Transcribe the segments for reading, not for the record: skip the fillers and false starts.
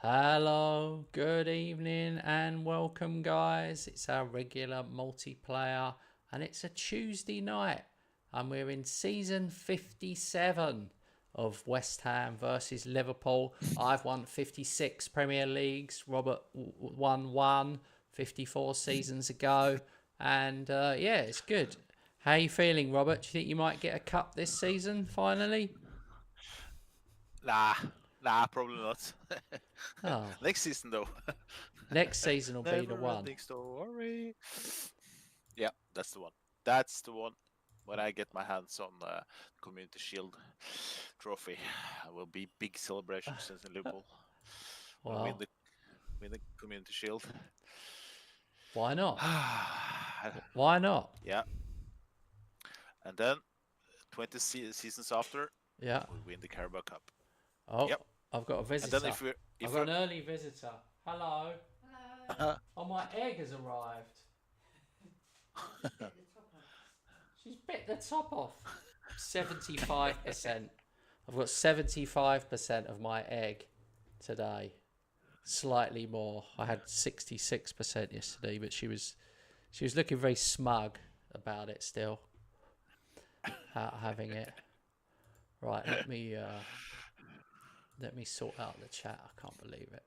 Hello, good evening, and welcome, guys. It's our regular multiplayer, and it's a Tuesday night, and we're in season 57 of West Ham versus Liverpool. I've won 56 Premier Leagues. Robert won one 54 seasons ago, and yeah, it's good. How are you feeling, Robert? Do you think you might get a cup this season finally? Nah, nah, probably not. Oh, Next season though. next season will be the Never one. ending story. Yeah, that's the one. That's the one. When I get my hands on Community Shield trophy, will be big celebrations in Liverpool. When we Well, win the Community Shield. why not? Why not? Yeah, and then 20 seasons after, Yeah. we win the Carabao Cup. Oh, Yep. I've got a And then visitor. I've if got we an early visitor. Hello. Oh, my egg has arrived. She's bit the top off. 75%. I've got 75% of my egg today. Slightly more. I had 66% yesterday, but she was looking very smug about it still, having it. Right, let me sort out the chat. I can't believe it.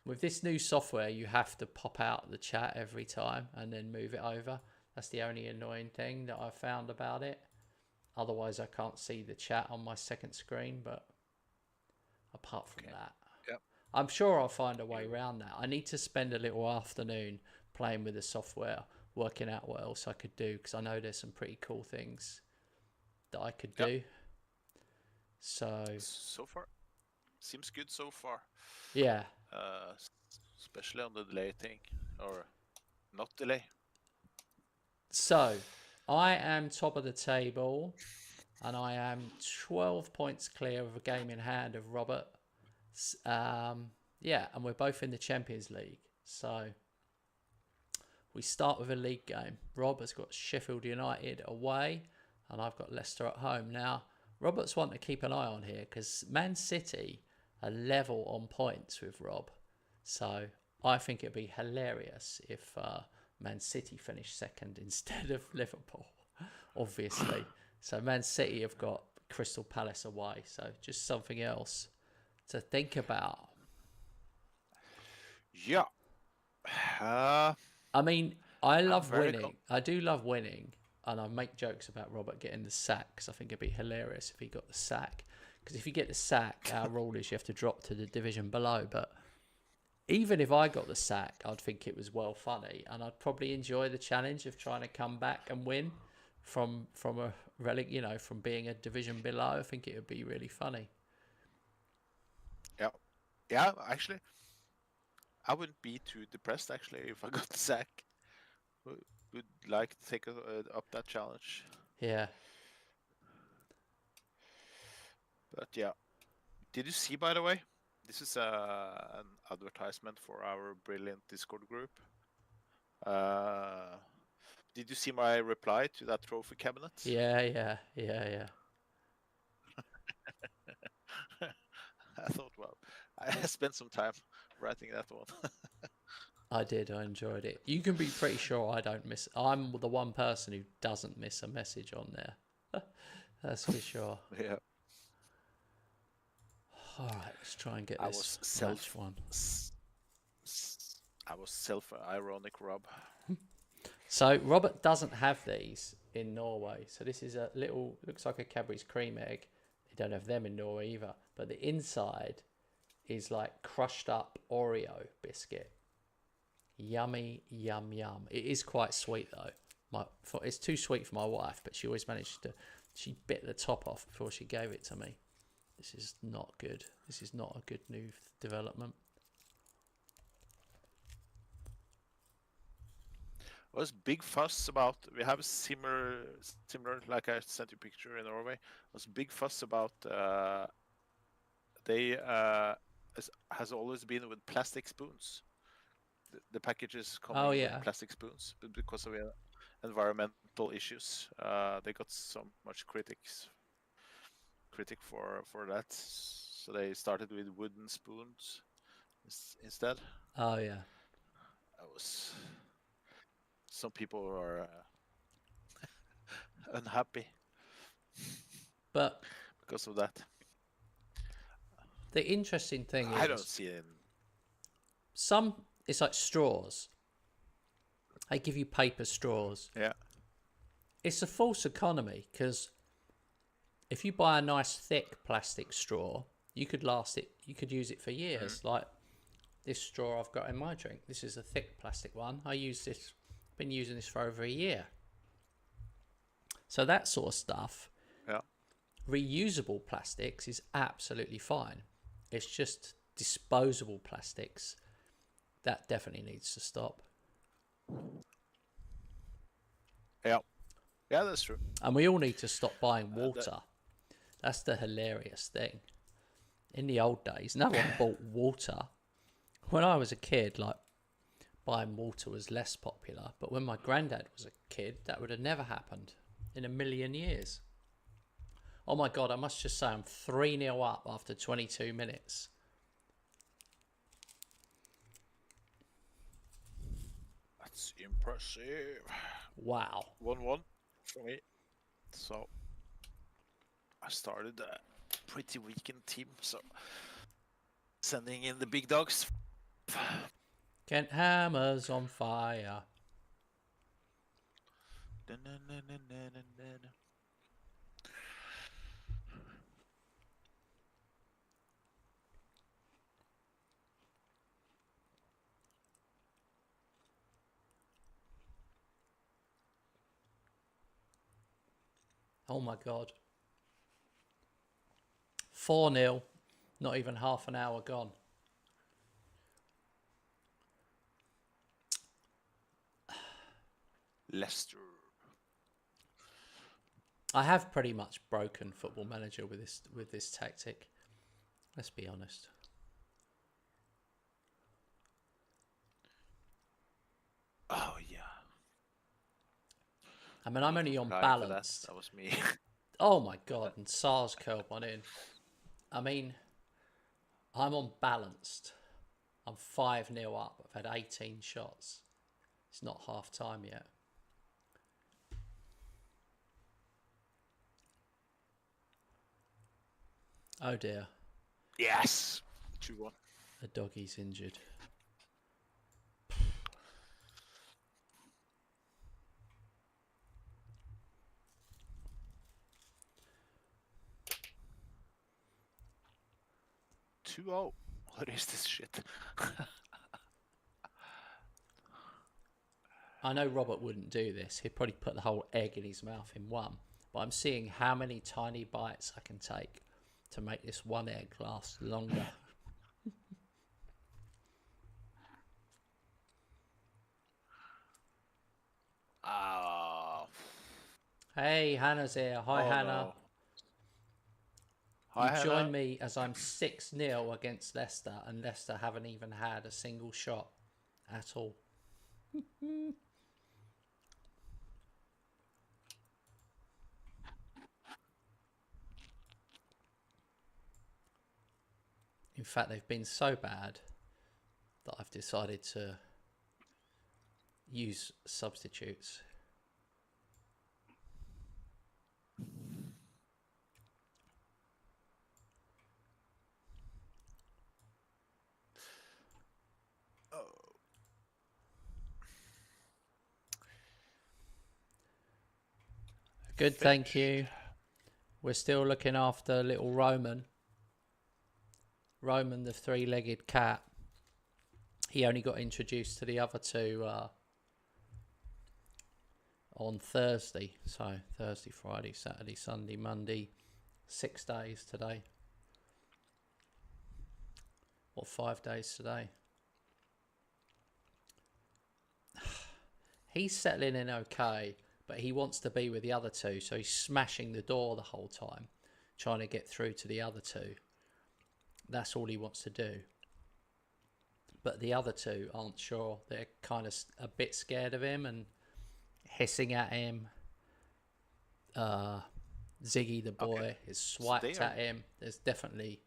With this new software, you have to pop out the chat every time and then move it over. That's the only annoying thing that I've found about it. Otherwise, I can't see the chat on my second screen. But apart from okay. that, Yep. I'm sure I'll find a way You around that. I need to spend a little afternoon playing with the software, working out what else I could do, because I know there's some pretty cool things that I could Yep. do. So, So far, seems good so far. yeah. Uh, Especially on the delay thing, or not delay. So, I am top of the table and I am 12 points clear of a game in hand of Robert. Yeah, and we're both in the Champions League. So we start with a league game. Rob has got Sheffield United away, and I've got Leicester at home. Now, Robert's one to keep an eye on here because Man City are level on points with Rob. So I think it'd be hilarious if Man City finish second instead of Liverpool, obviously. So Man City have got Crystal Palace away. So just something else to think about. Yeah. Uh, I mean, I I'm love very winning. I do love winning, and I make jokes about Robert getting the sack because I think it'd be hilarious if he got the sack. Because if you get the sack, our rule is you have to drop to the division below. But even if I got the sack, I'd think it was well funny, and I'd probably enjoy the challenge of trying to come back and win from a relic, from being a division below. I think it would be really funny. yeah. Yeah, actually, I wouldn't be too depressed actually if I got the sack. Would would like to take up that challenge. Yeah. But yeah, did you see by the way? This is an advertisement for our brilliant Discord group. Uh, did you see my reply to that trophy cabinet? Yeah, yeah, yeah, yeah. I thought, well, I spent some time writing that one. I did. I enjoyed it. You can be pretty sure I don't miss. I'm the one person who doesn't miss a message on there. That's for sure. Yeah, All right, let's try and get I this was match one. I was self-ironic, Rob. So Robert doesn't have these in Norway. So this is a little. Looks like a Cadbury's cream egg. They don't have them in Norway either. But the inside is like crushed up Oreo biscuit. Yummy, yum, yum. It is quite sweet though. It's too sweet for my wife, but she always managed to. She bit the top off before she gave it to me. This is not good. This is not a good new development. Was big fuss about. We have similar like I sent you a picture in Norway. Was big fuss about. They has always been with plastic spoons. The packages Oh coming with yeah, plastic spoons, but because of environmental issues, they got so much critic for that. So they started with wooden spoons instead. Oh yeah. Some people are unhappy But because of that. the interesting thing I don't is, see it. it's like straws. They give you paper straws. Yeah. It's a false economy because if you buy a nice thick plastic straw, you could use it for years. Like this straw I've got in my drink. This is a thick plastic one. Been using this for over a year. So that sort of stuff, Yeah. reusable plastics is absolutely fine. It's just disposable plastics that definitely needs to stop. Yeah. Yeah, that's true. And we all need to stop buying water. That's the hilarious thing. In the old days, no one bought water. When I was a kid, like, buying water was less popular. But when my granddad was a kid, that would have never happened in a million years. Oh my God, I must just say I'm 3-0 up after 22 minutes. That's impressive. Wow. 1-1 for me. So I started a pretty weakened team. So sending in the big dogs. Kent Hammer's on fire. Oh my God. 4-0. Not even half an hour gone. Leicester. I have pretty much broken Football Manager with this tactic. Let's be honest. Oh yeah. I mean, I'm only on Applying for balance. That was me. Oh my God, and SARS curled one in. I mean, I'm on balanced. I'm 5-0 up. I've had 18 shots. It's not half time yet. Oh dear. Yes. 2-1. A doggie's injured. What is this shit? I know Robert wouldn't do this. He'd probably put the whole egg in his mouth in one. But I'm seeing how many tiny bites I can take to make this one egg last longer. Hey, Hannah's here. Hi, Hannah. No. Hi, Join Hannah. me as I'm 6-0 against Leicester, and Leicester haven't even had a single shot at all. In fact, they've been so bad that I've decided to use substitutes. Good, thank you. We're still looking after little Roman. Roman, the three-legged cat. He only got introduced to the other two on Thursday. So Thursday, Friday, Saturday, Sunday, Monday. 6 days today. Or 5 days today. He's settling in okay, but he wants to be with the other two, so he's smashing the door the whole time, trying to get through to the other two. That's all he wants to do. But the other two aren't sure. They're kind of a bit scared of him and hissing at him. Ziggy the boy is swiped at him. There's definitely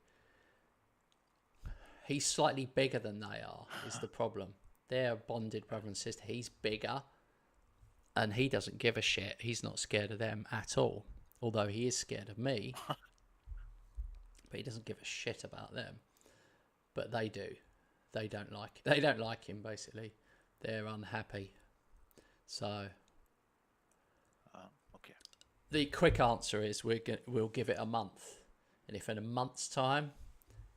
He's slightly bigger than they are, is the problem. They're bonded brother and sister. He's bigger, and he doesn't give a shit. He's not scared of them at all, although he is scared of me. But he doesn't give a shit about them. But they do. They don't like him, basically. They're unhappy. So okay. the quick answer is we'll give it a month. And if in a month's time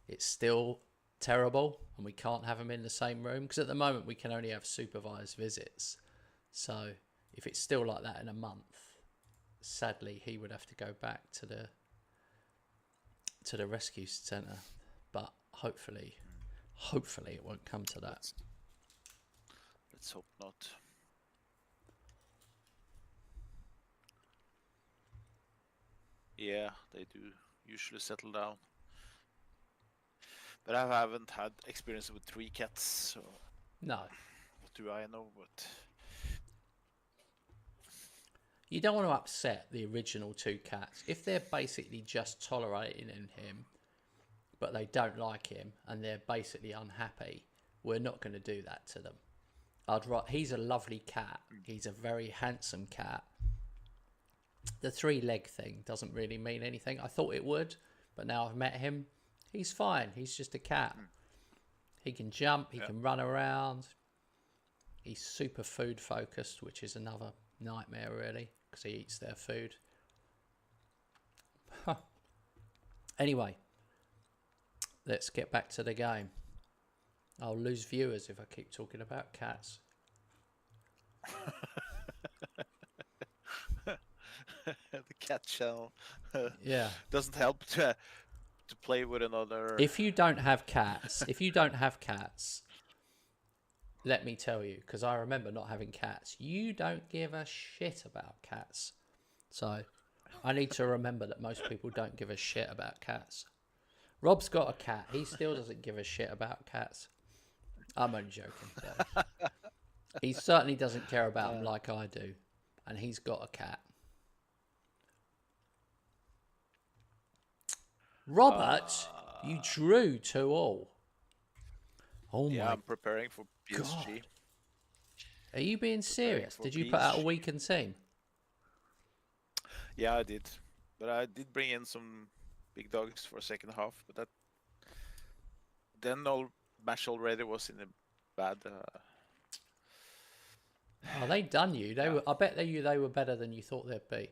it's still terrible and we can't have him in the same room, because at the moment we can only have supervised visits. So if it's still like that in a month, sadly he would have to go back to the rescue centre. But hopefully it won't come to that. Let's hope not. Yeah, they do usually settle down. But I haven't had experience with 3 cats, so No. What do I know? But you don't want to upset the original 2 cats. If they're basically just tolerating him, but they don't like him and they're basically unhappy, we're not going to do that to them. He's a lovely cat. He's a very handsome cat. The 3-leg thing doesn't really mean anything. I thought it would, but now I've met him. He's fine. He's just a cat. He can jump. He can run around. He's super food focused, which is another nightmare, really, because he eats their food. Anyway, let's get back to the game. I'll lose viewers if I keep talking about cats. The cat channel doesn't help to play with another. If you don't have cats, let me tell you, because I remember not having cats, you don't give a shit about cats. So I need to remember that most people don't give a shit about cats. Rob's got a cat. He still doesn't give a shit about cats. I'm only joking. Though. He certainly doesn't care about them like I do. And he's got a cat. Robert, you drew 2-2. Oh my! Yeah, I'm preparing for PSG. God. Are you being serious? Did you put out a weakened team? Yeah, I did. But I did bring in some big dogs for second half. But then match already was in a bad. Oh, they done you. I bet they were better than you thought they'd be.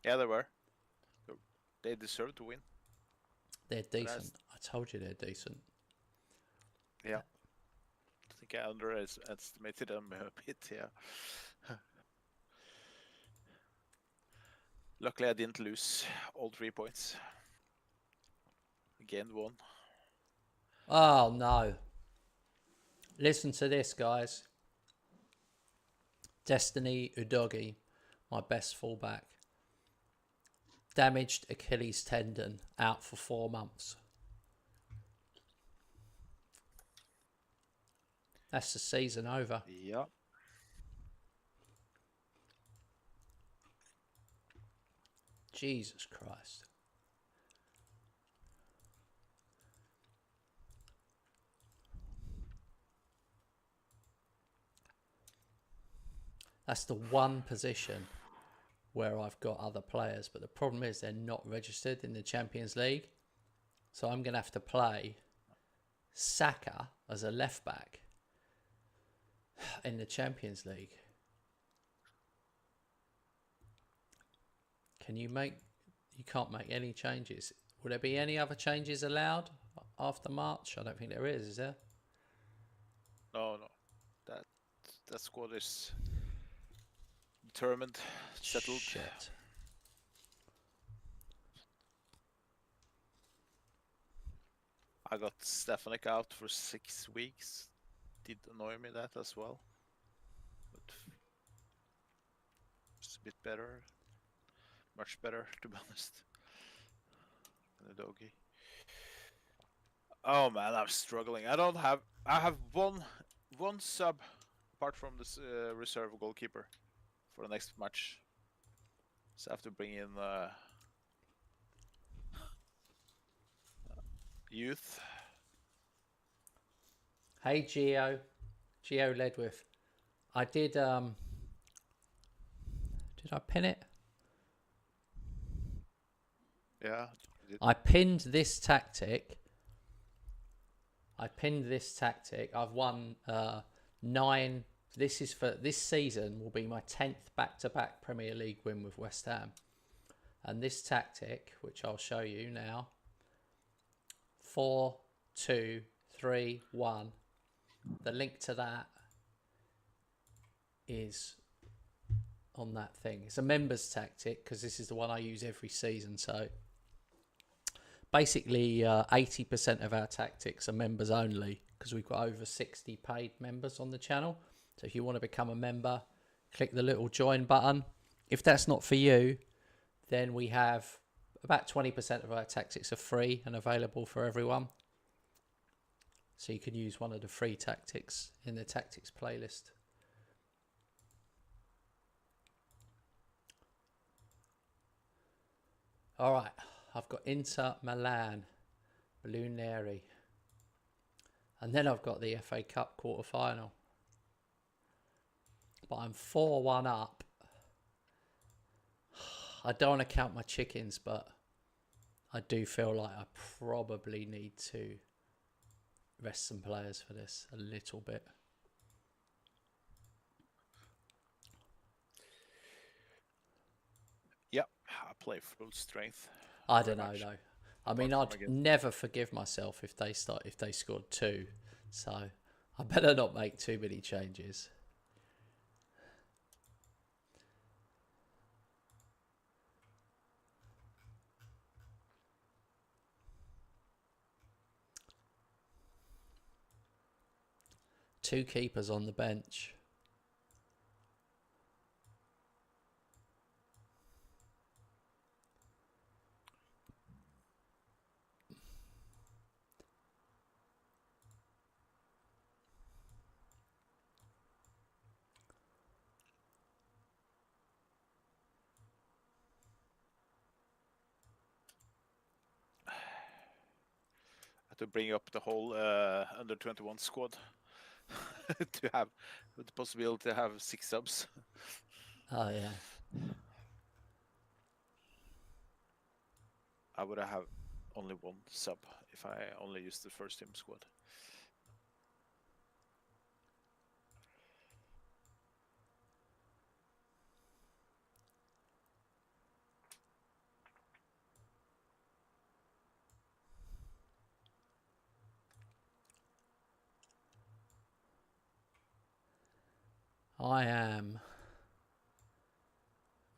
Yeah, they were. They deserve to win. They're decent. I told you they're decent. Yeah. I think I underestimated them a bit, yeah. Luckily, I didn't lose all 3 points. Again, 1. Oh, no. Listen to this, guys. Destiny Udogi, my best fullback. Damaged Achilles tendon, out for 4 months. That's the season over. Yeah. Jesus Christ. That's the one position where I've got other players, but the problem is they're not registered in the Champions League. So I'm going to have to play Saka as a left back in the Champions League. You can't make any changes. Will there be any other changes allowed after March? I don't think there is there? No. That squad is determined, settled. Shit. I got Stefanik out for 6 weeks. Did annoy me that as well. But it's a bit better. Much better, to be honest. Than the doggy. Oh man, I'm struggling. I have one sub apart from this reserve goalkeeper for the next match. So I have to bring in youth. Hey Geo Ledwith. I did I pin it? Yeah. I pinned this tactic. I've won 9. This season will be my 10th back-to-back Premier League win with West Ham. And this tactic, which I'll show you now, 4, 2, 3, 1. The link to that is on that thing. It's a members tactic because this is the one I use every season. So basically 80% of our tactics are members only because we've got over 60 paid members on the channel. So if you want to become a member, click the little join button. If that's not for you, then we have about 20% of our tactics are free and available for everyone. So you can use one of the free tactics in the tactics playlist. All right, I've got Inter Milan, Blue Neri. And then I've got the FA Cup quarter-final. But I'm 4-1 up. I don't want to count my chickens, but I do feel like I probably need to rest some players for this a little bit. Yep, I play full strength. I don't know though. I mean, I'd never forgive myself if they scored 2. So I better not make too many changes. Two keepers on the bench. To bring up the whole under 21 squad to have the possibility to have 6 subs. Oh yeah. I would have only 1 sub if I only used the first team squad. I am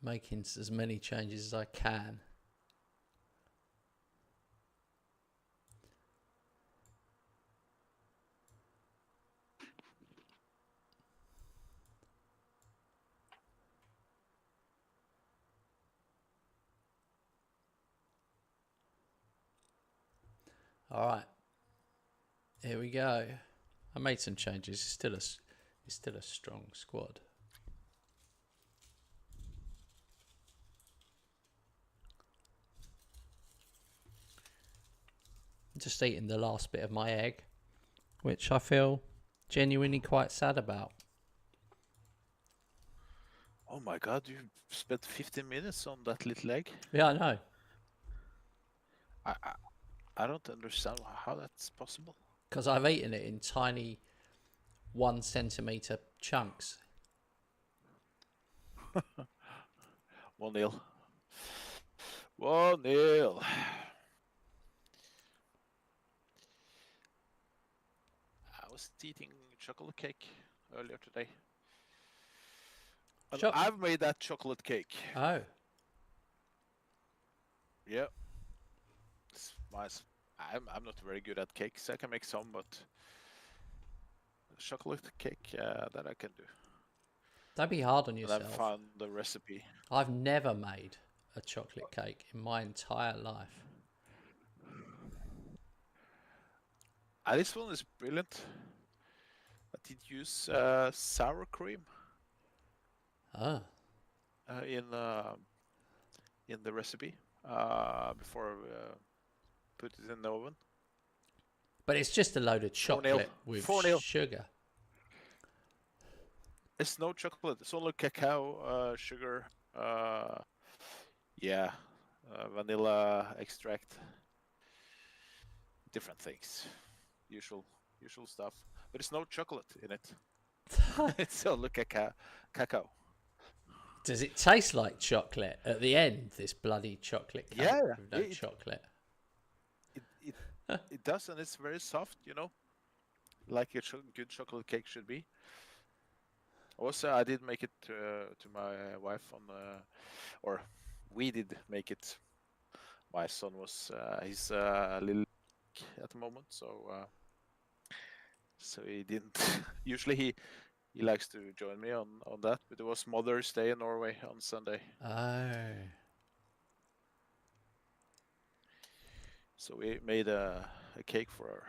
making as many changes as I can. All right, here we go. I made some changes. It's still a strong squad. Just eating the last bit of my egg, which I feel genuinely quite sad about. Oh my god, you spent 15 minutes on that little egg? Yeah, I know. I don't understand how that's possible. Because I've eaten it in tiny 1 centimetre chunks. 1-0. 1-0. I was eating chocolate cake earlier today. I've made that chocolate cake. Oh. Yeah. I'm not very good at cakes. I can make some, but chocolate cake, that I can do. Don't be hard on yourself. And I found the recipe. I've never made a chocolate cake in my entire life. This one is brilliant. I did use sour cream. Oh. In the recipe before put it in the oven. But it's just a load of 4-0. chocolate with 4-0. sugar. It's no chocolate. It's only cacao, sugar, vanilla extract, different things, usual stuff. But it's no chocolate in it. It's only cacao. Does it taste like chocolate at the end? This bloody chocolate cake with no chocolate. It does, and it's very soft. Like a good chocolate cake should be. Also, I did make it to my wife or we did make it. My son was he's a little at the moment, so he didn't. Usually he likes to join me on that, but it was Mother's Day in Norway on Sunday. Oh. So we made a cake for her.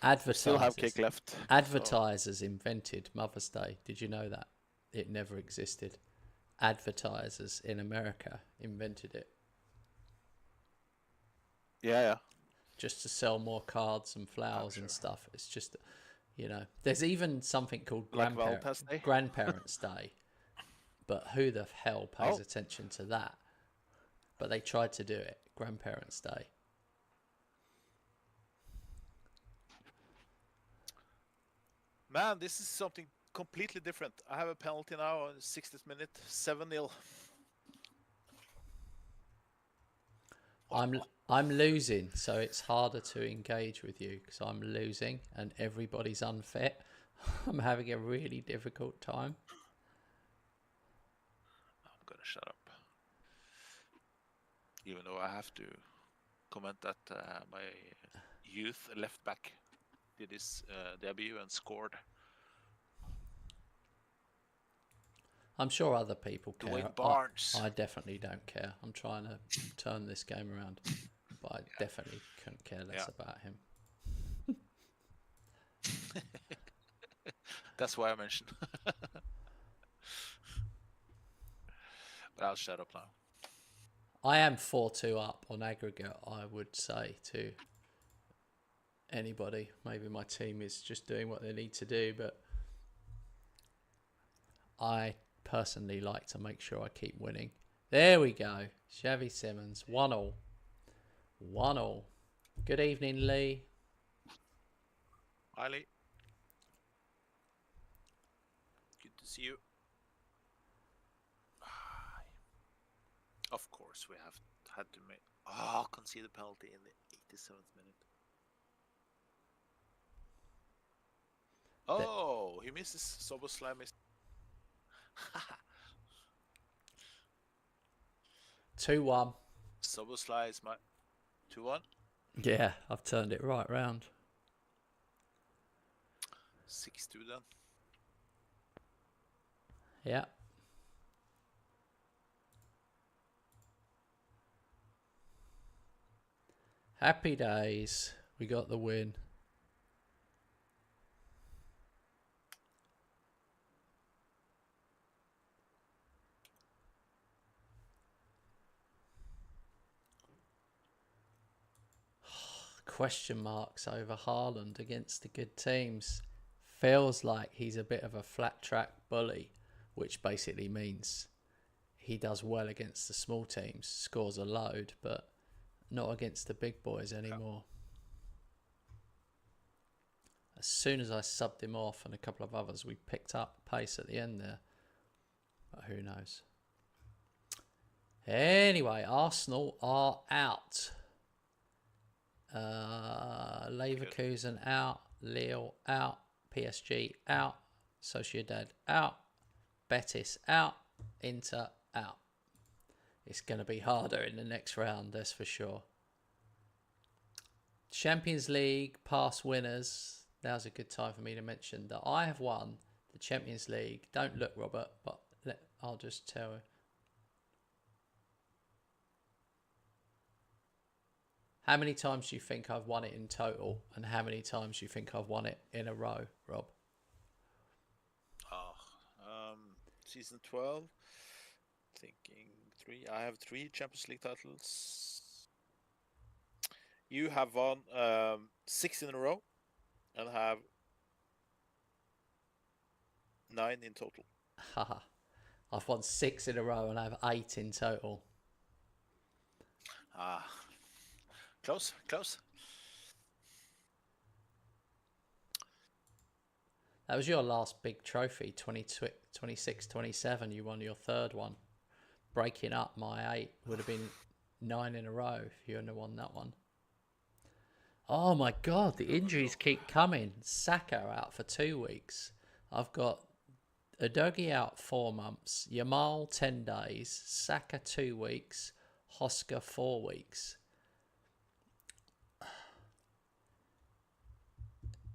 Advertisers. We still have cake left. Advertisers invented Mother's Day. Did you know that? It never existed. Advertisers in America invented it. Yeah. Just to sell more cards and flowers and stuff. It's just, there's even something called Grandparents' Day. But who the hell pays attention to that? But they tried to do it. Grandparents' Day. Man, this is something completely different. I have a penalty now on the 60th minute, 7-0. I'm losing, so it's harder to engage with you because I'm losing and everybody's unfit. I'm having a really difficult time. I'm gonna shut up. Even though I have to comment that my youth left back did his debut and scored. I'm sure other people care. Dwayne Barnes. I definitely don't care. I'm trying to turn this game around, but I definitely couldn't care less about him. That's why I mentioned. But I'll shut up now. I am 4-2 up on aggregate, I would say, to anybody. Maybe my team is just doing what they need to do, but I personally like to make sure I keep winning. There we go. Xavi Simons, 1-1. 1-1. Good evening, Lee. Hi, Lee. Good to see you. Of course, we have had to make... concede the penalty in the 87th minute. Oh, he misses. Soboslai missed. 2-1. Soboslai is my 2-1. Yeah, I've turned it right round. 6-2 then. Yeah. Happy days. We got the win. Question marks over Haaland against the good teams. Feels like he's a bit of a flat track bully, which basically means he does well against the small teams, scores a load, but not against the big boys anymore. As soon as I subbed him off and a couple of others, we picked up pace at the end there. But who knows? Anyway, Arsenal are out. Leverkusen out, Lille out, PSG out, Sociedad out, Betis out, Inter out. It's going to be harder in the next round, that's for sure. Champions League past winners. Now's a good time for me to mention that I have won the Champions League. Don't look, Robert, but I'll just tell you. How many times do you think I've won it in total? And how many times do you think I've won it in a row, Rob? Season 12. Thinking 3. I have 3 Champions League titles. You have won 6 in a row and have 9 in total. Haha. I've won 6 in a row and I have 8 in total. Ah, close. That was your last big trophy, 26, 27. You won your third one. Breaking up my 8 would have been 9 in a row if you hadn't won that one. Oh my God, the injuries keep coming. Saka out for 2 weeks. I've got Udogie out 4 months, Yamal 10 days, Saka 2 weeks, Hoska 4 weeks.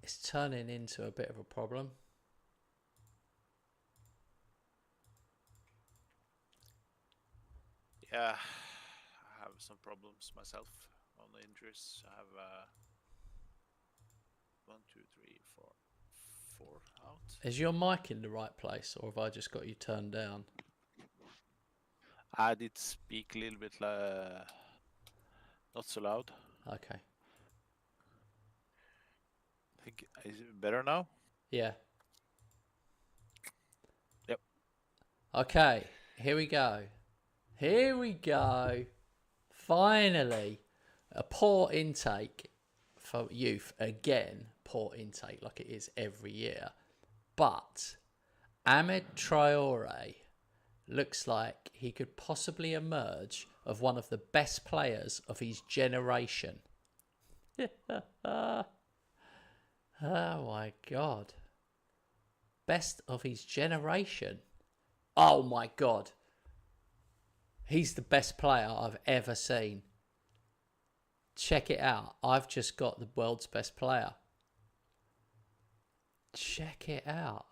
It's turning into a bit of a problem. Yeah, I have some problems myself on the injuries. I have 1, 2, 3, 4 out. Is your mic in the right place, or have I just got you turned down? I did speak a little bit not so loud. Okay. Is it better now? Yeah. Yep. Okay, here we go. Finally, a poor intake for youth. Again, poor intake like it is every year. But Ahmed Traore looks like he could possibly emerge of one of the best players of his generation. Oh my God. Best of his generation. Oh my God. He's the best player I've ever seen. Check it out. I've just got the world's best player. Check it out.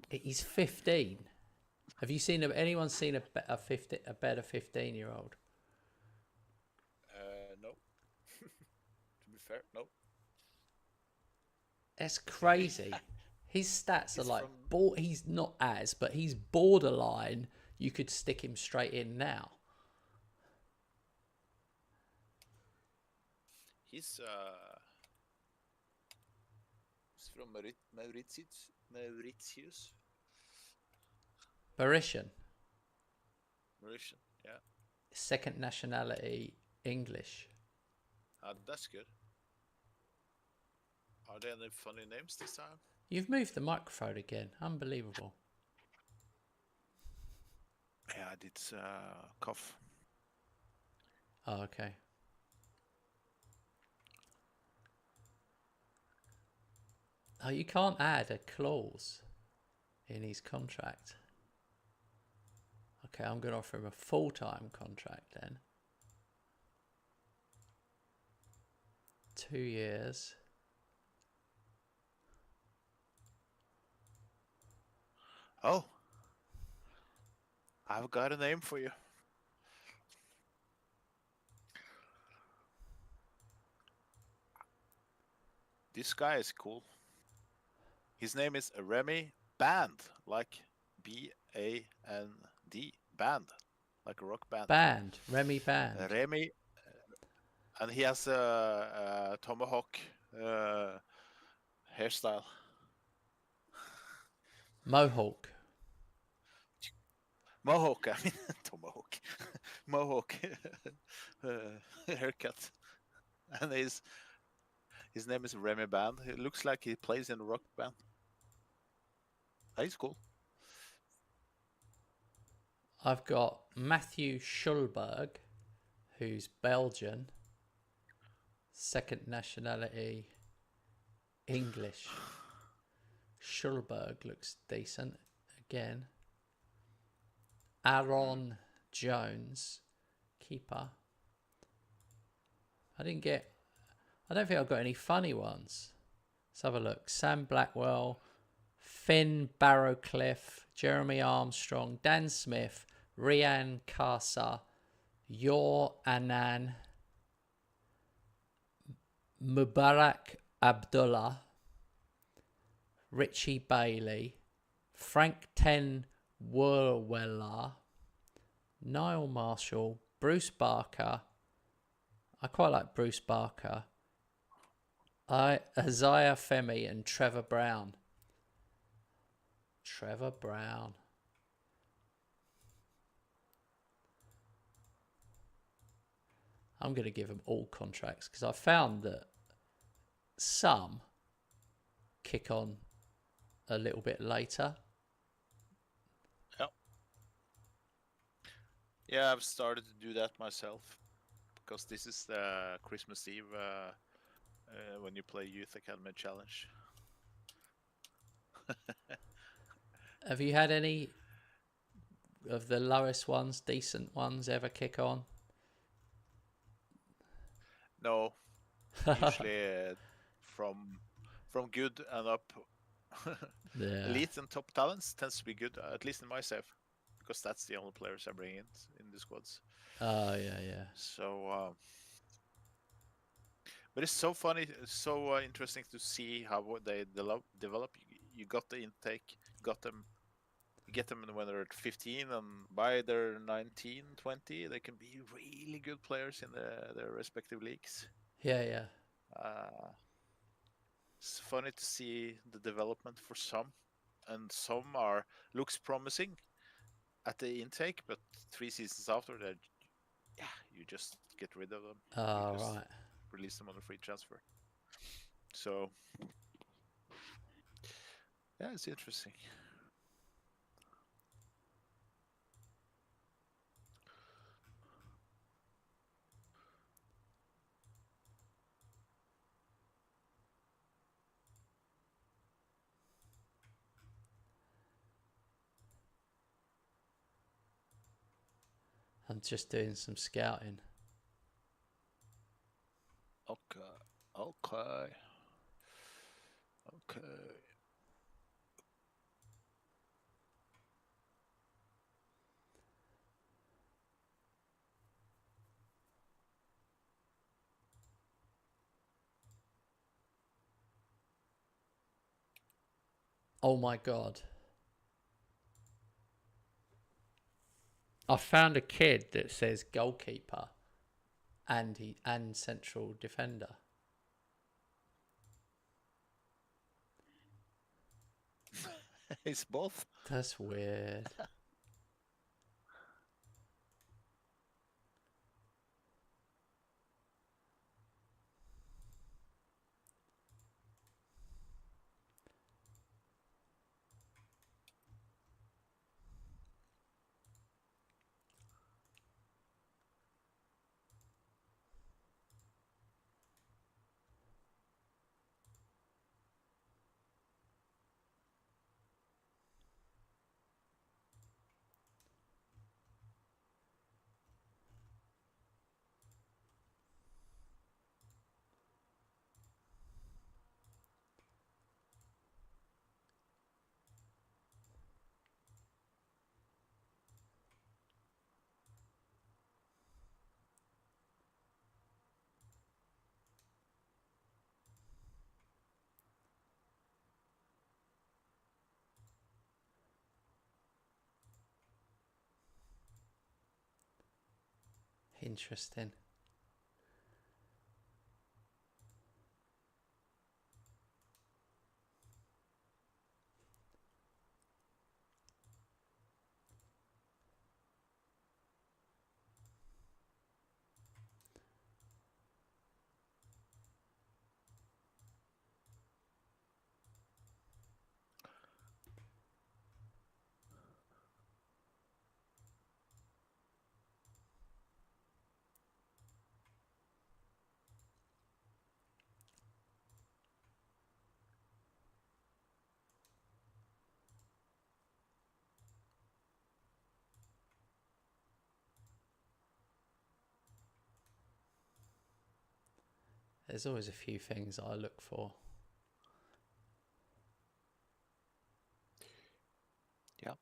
He's 15. Have you seen anyone seen a better 15-year-old? No. To be fair, no. That's crazy. His stats are like, he's not but he's borderline. You could stick him straight in now. He's from Mauritius. Mauritian. Mauritian, yeah. Second nationality, English. That's good. Are there any funny names this time? You've moved the microphone again. Unbelievable. Yeah, I did cough. Oh, okay. Oh, you can't add a clause in his contract. Okay, I'm going to offer him a full-time contract then. 2 years. Oh, I've got a name for you. This guy is cool. His name is Remy Band, like B-A-N-D, Band, like a rock band. Remy Band. Remy, and he has a tomahawk hairstyle. Mohawk, I mean, tomahawk. Mohawk haircut. And his name is Remy Band. It looks like he plays in a rock band. He's cool. I've got Matthew Schulberg, who's Belgian. Second nationality, English. Schulberg looks decent again. Aaron Jones, keeper. I don't think I've got any funny ones. Let's have a look. Sam Blackwell, Finn Barrowcliff, Jeremy Armstrong, Dan Smith, Rian Kasa, Yor Anan, Mubarak Abdullah, Richie Bailey, Frank Ten Werweller, Niall Marshall, Bruce Barker, I quite like Bruce Barker. Isaiah Femi and Trevor Brown. Trevor Brown. I'm going to give them all contracts because I found that some kick on a little bit later. Yeah. Yeah, I've started to do that myself because this is the Christmas Eve when you play Youth Academy Challenge. Have you had any of the lowest ones, decent ones, ever kick on? No, usually from good and up. Yeah. Elite and top talents tends to be good, at least in my save, because that's the only players I bring in the squads. Oh, yeah. So, but it's so funny, so interesting to see how they develop. You got the intake, you get them when they're at 15, and by their 19, 20, they can be really good players in their respective leagues. Yeah. It's funny to see the development for some, and some looks promising at the intake, but 3 seasons after that, you just get rid of them. Oh, You just right. release them on a free transfer. So, yeah, it's interesting. I'm just doing some scouting. Okay. Oh my God. I found a kid that says goalkeeper and central defender. It's both. That's weird. Interesting. There's always a few things I look for. Yeah.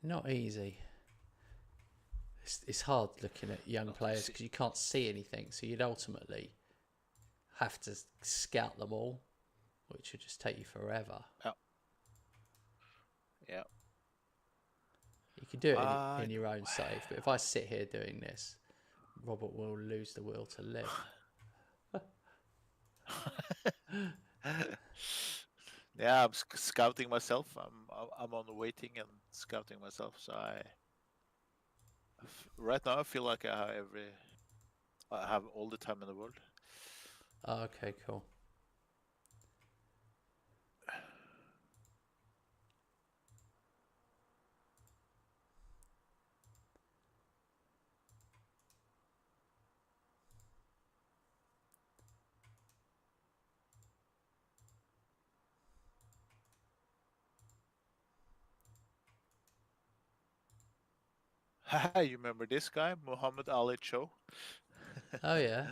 Not easy. It's hard looking at young players because you can't see anything. So you'd ultimately have to scout them all, which would just take you forever. Yeah. Yeah. You could do it in your own save, but if I sit here doing this, Robert will lose the will to live. Yeah, I'm scouting myself. I'm on the waiting and scouting myself. So right now I feel like I have all the time in the world. Oh, okay, cool. You remember this guy, Muhammad Ali Cho? Oh yeah.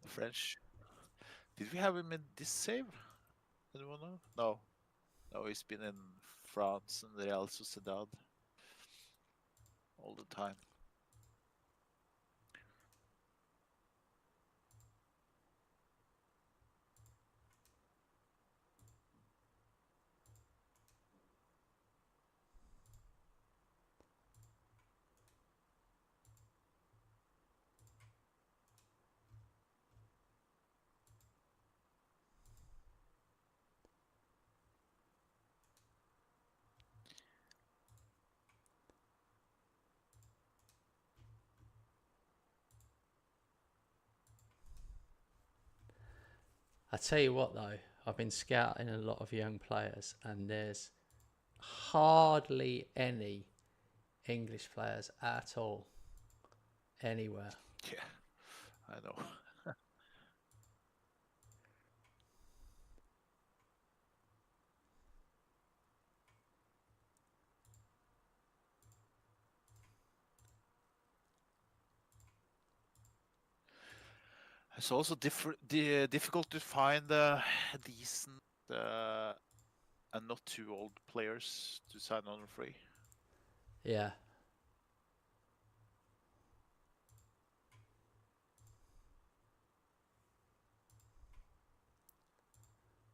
French. Did we have him in this save? Anyone know? No. No, he's been in France and Real Sociedad all the time. I tell you what though, I've been scouting a lot of young players, and there's hardly any English players at all anywhere. Yeah, I know. It's also difficult to find decent and not too old players to sign on free. Yeah.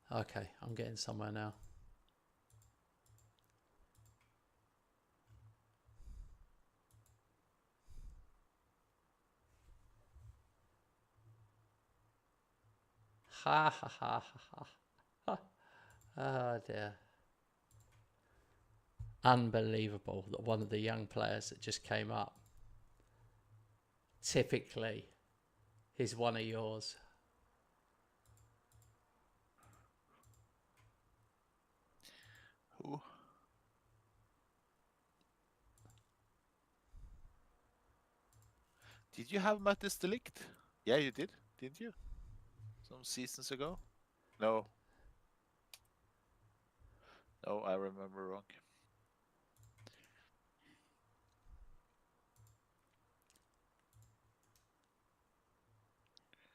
Okay, I'm getting somewhere now. Ha ha ha ha ha. Oh dear. Unbelievable that one of the young players that just came up, typically, is one of yours. Who? Did you have Mattis Delict? Yeah, you did, didn't you? Some seasons ago? No. No, I remember wrong.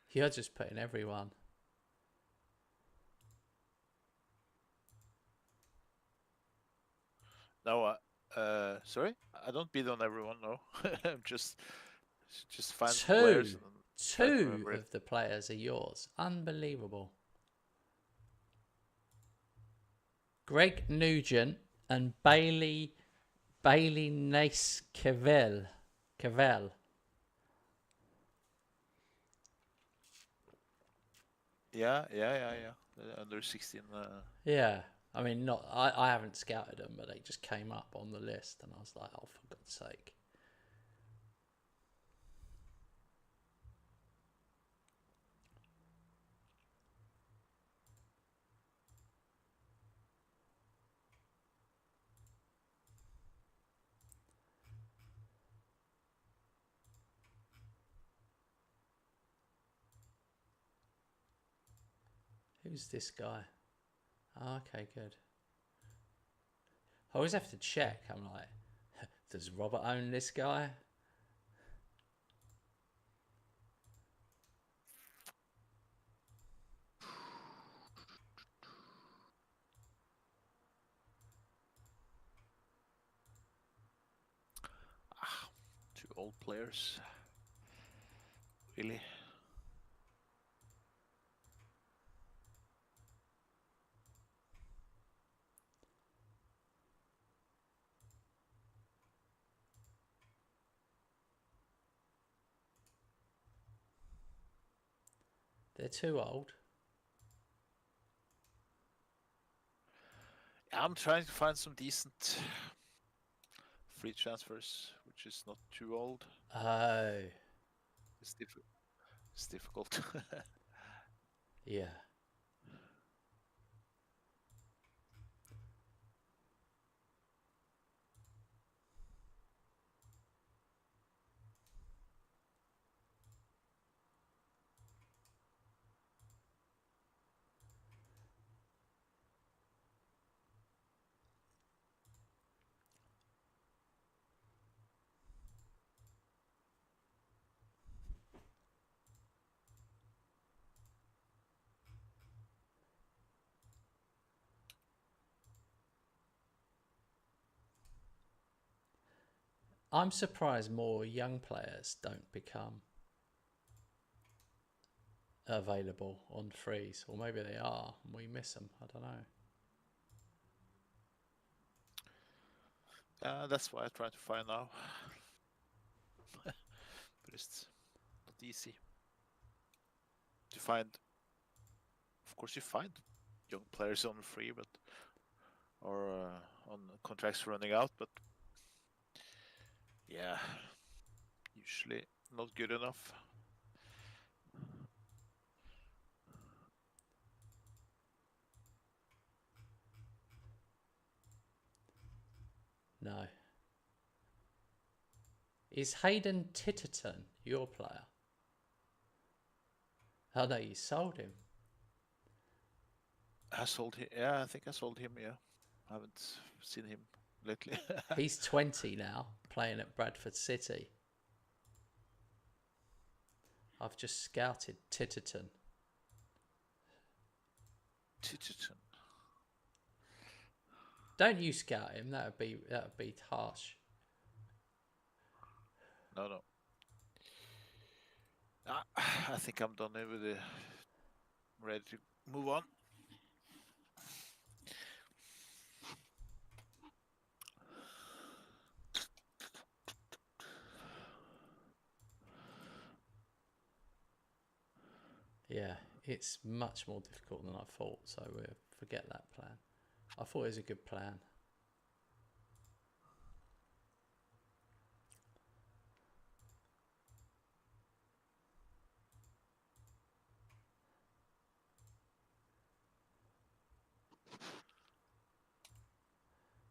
You're just putting everyone. No, sorry? I don't bid on everyone, no. I'm just find some players and try to Two remember it. of the players are yours. Unbelievable. Greg Nugent and Bailey Nace Cavell. Yeah. Under 16. Yeah. I mean, not. I haven't scouted them, but they just came up on the list, and I was like, oh, for God's sake. Who's this guy? Oh, okay, good. I always have to check. I'm like, does Robert own this guy? old players. Really? They're too old. I'm trying to find some decent free transfers, which is not too old. Oh. It's difficult. Yeah. I'm surprised more young players don't become available on frees, or maybe they are and we miss them. I don't know. That's what I try to find now. But it's not easy to find. Of course, you find young players on free, but or on contracts running out, but yeah, usually not good enough. No. Is Hayden Titterton your player? Oh no, you sold him. I sold him. Yeah, I think I sold him. Yeah, I haven't seen him lately. He's 20 now, playing at Bradford City. I've just scouted Titterton. Titterton. Don't you scout him? That would be harsh. No. I think I'm done here with the ready to move on. Yeah, it's much more difficult than I thought, so we'll forget that plan. I thought it was a good plan.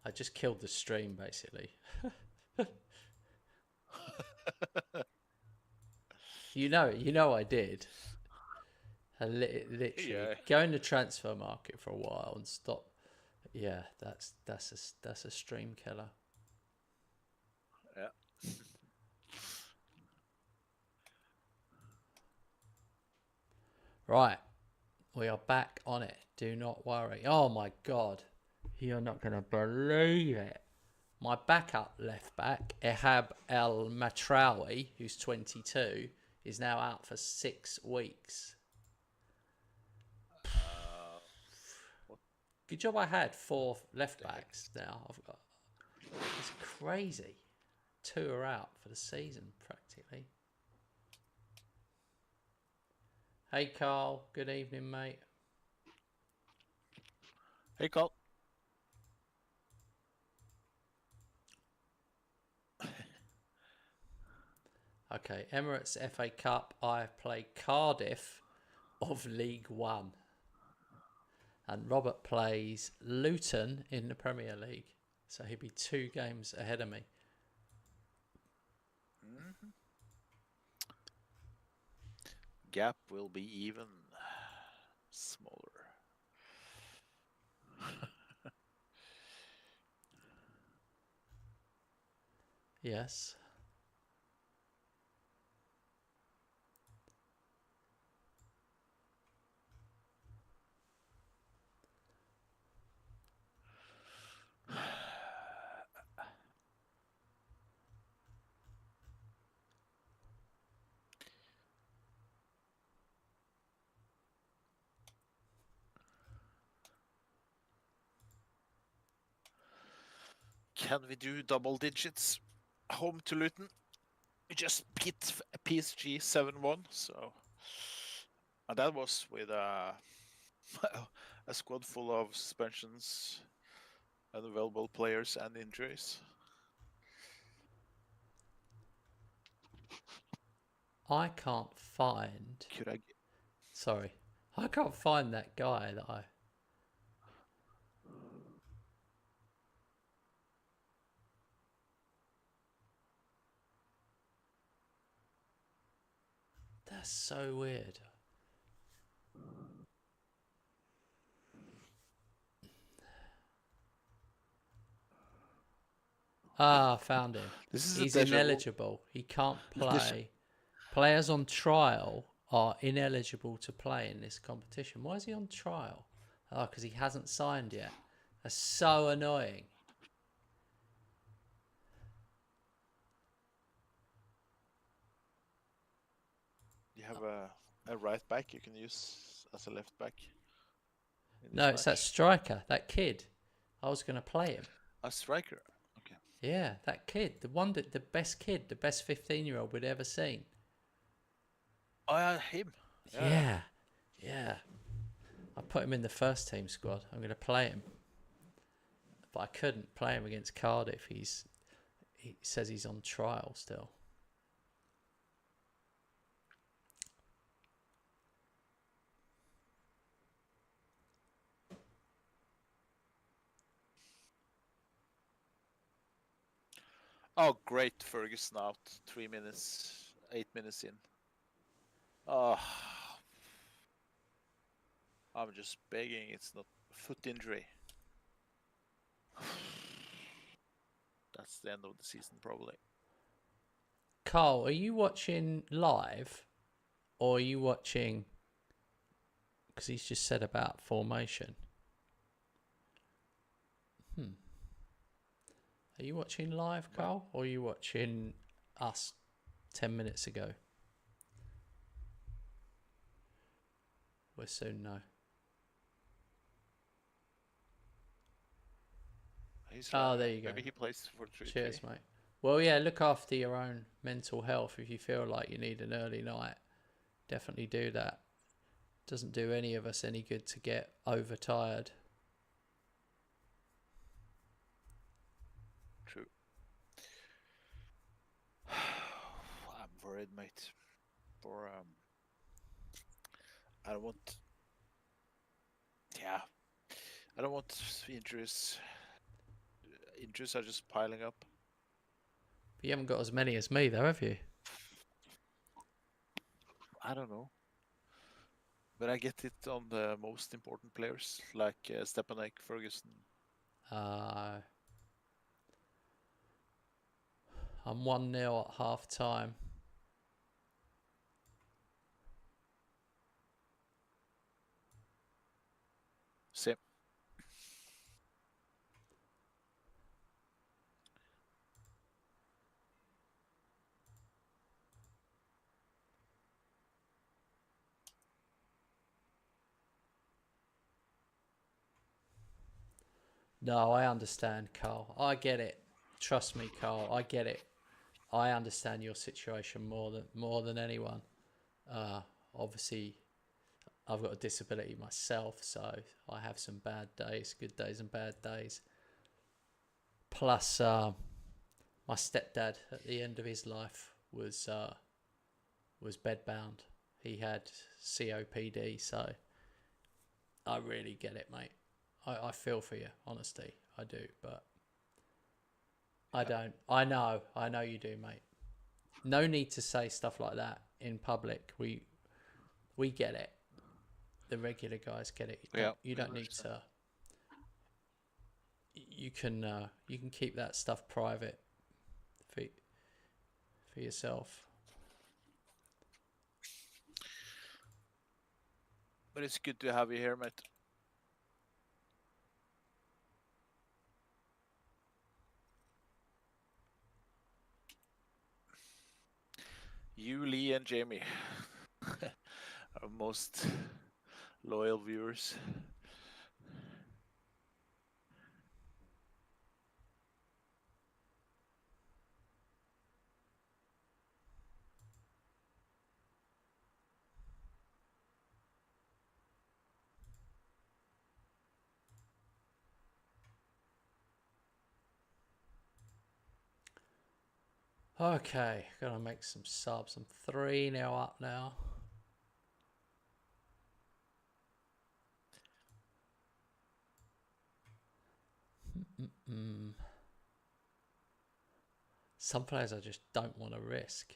I just killed the stream, basically. You know I did. Literally, Yeah. go in the transfer market for a while and stop. Yeah, that's a stream killer. Yeah. Right, we are back on it. Do not worry. Oh my God, you're not gonna believe it. My backup left back, Ehab El Matraoui, who's 22, is now out for 6 weeks. Good job I had 4 left backs now. It's crazy. 2 are out for the season, practically. Hey, Carl. Good evening, mate. Hey, Carl. Okay, Emirates FA Cup. I play Cardiff of League One. And Robert plays Luton in the Premier League. So he'd be 2 games ahead of me. Mm-hmm. Gap will be even smaller. Yes. Can we do double digits? Home to Luton. We just beat PSG 7-1, so... And that was with a squad full of suspensions, unavailable players, and injuries. I can't find... Sorry. I can't find that guy that I... That's so weird. Ah, found him. He's ineligible. He can't play. Players on trial are ineligible to play in this competition. Why is he on trial? Oh, because he hasn't signed yet. That's so annoying. You have a right back you can use as a left back. No, it's that striker, that kid. I was going to play him. A striker? Okay. Yeah, that kid. The best kid, the best 15-year-old we'd ever seen. Oh, yeah, him. Yeah. I put him in the first team squad. I'm going to play him. But I couldn't play him against Cardiff. He says he's on trial still. Oh, great. Ferguson out. 3 minutes, 8 minutes in. Oh, I'm just begging it's not a foot injury. That's the end of the season, probably. Carl, are you watching live? Or are you watching... Because he's just said about formation. Are you watching live, Carl? Or are you watching us 10 minutes ago? We'll soon know. Oh, there you go. Maybe he plays for 3-3. Cheers, mate. Well, yeah, look after your own mental health. If you feel like you need an early night, definitely do that. Doesn't do any of us any good to get overtired. True. I'm worried, mate. For I don't want. Yeah, I don't want injuries. Injuries are just piling up. But you haven't got as many as me, though, have you? I don't know. But I get it on the most important players, like Stepanek, Ferguson. I'm 1-0 at half time. Same. No, I understand, Carl. I get it. Trust me, Carl. I get it. I understand your situation more than anyone. Obviously, I've got a disability myself, so I have some bad days, good days and bad days. Plus, my stepdad at the end of his life was bedbound. He had COPD, so I really get it, mate. I feel for you, honestly, I do, but I don't. I know you do, mate. No need to say stuff like that in public. We get it. The regular guys get it. You don't need to. You can keep that stuff private for yourself. But it's good to have you here, mate. You, Lee, and Jamie, our most loyal viewers. Okay, gotta make some subs. I'm 3-0 up now. Some players I just don't want to risk.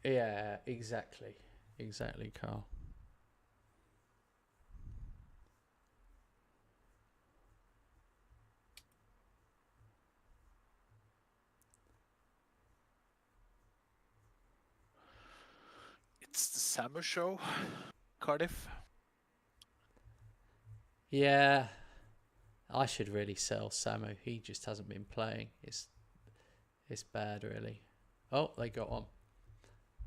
Yeah, exactly. Exactly, Carl. It's the Summer Show, Cardiff. Yeah, I should really sell Samu. He just hasn't been playing. It's bad, really. Oh, they got on.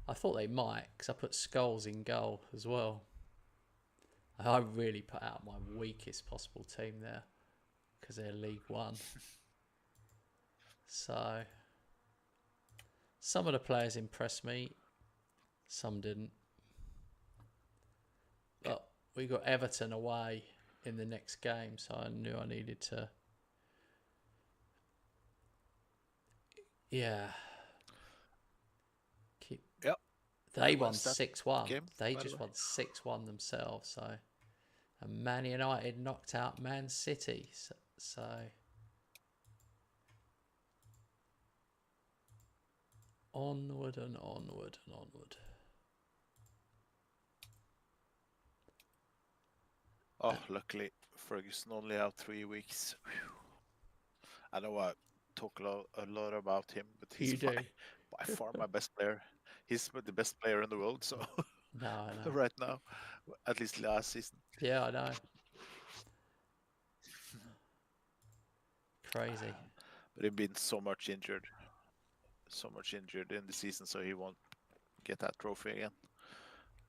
I thought they might, because I put Skulls in goal as well. I really put out my weakest possible team there, because they're League One. So, some of the players impressed me, some didn't. But we got Everton away in the next game, so I knew I needed to. Yeah. Yep. They won 6-1. game, They by the just way. won 6-1 themselves. So, and Man United knocked out Man City. So onward and onward and onward. Oh, luckily Ferguson only out 3 weeks. Whew. I know I talk a lot about him, but he's You do? by far my best player. He's the best player in the world. So No, I know. right now, at least last season. Yeah, I know. Crazy. But he's been so much injured in the season, so he won't get that trophy again.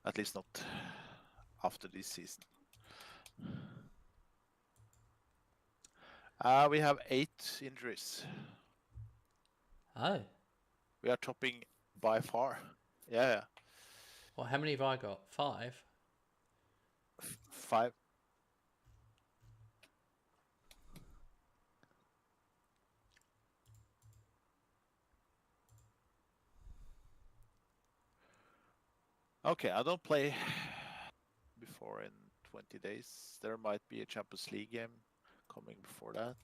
At least not after this season. We have 8 injuries. Oh. We are topping by far. Yeah. Well, how many have I got? 5? 5. Okay, I don't play before in 20 days. There might be a Champions League game coming before that.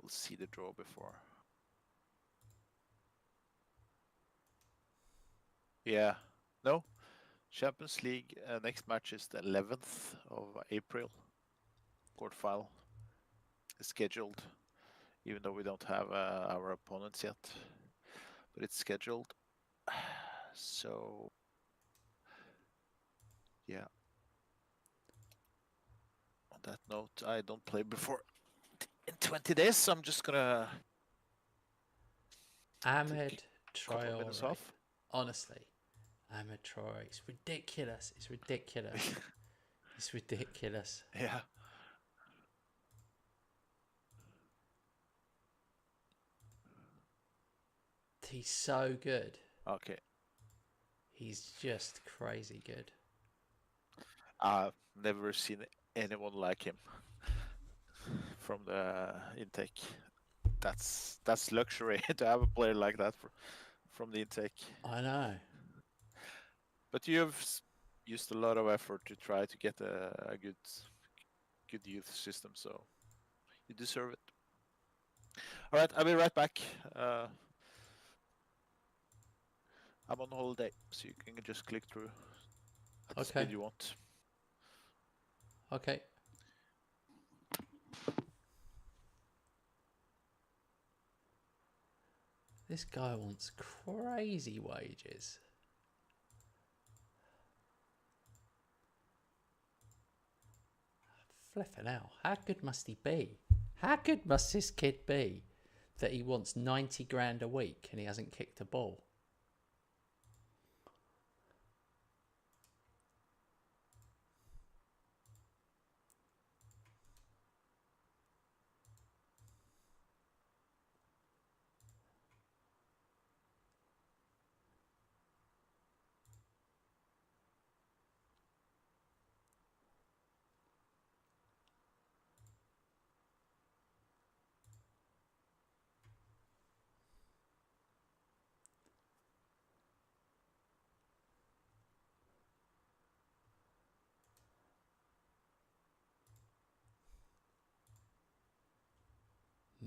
We'll see the draw before. Yeah. No. Champions League next match is the 11th of April. Quarterfinal is scheduled, even though we don't have our opponents yet. But it's scheduled. So, yeah. On that note, I don't play before in 20 days, so I'm just gonna Ahmed couple of minutes Traore. off. Honestly, Ahmed Traore. It's ridiculous. It's ridiculous. It's ridiculous. Yeah. He's so good. Okay. He's just crazy good. I've never seen anyone like him from the intake. That's luxury to have a player like that from the intake. I know. But you've used a lot of effort to try to get a good youth system, so you deserve it. All right, I'll be right back. I'm on holiday, so you can just click through at the speed you want. Okay. This guy wants crazy wages. Flipping out. How good must he be? How good must this kid be that he wants 90 grand a week and he hasn't kicked a ball?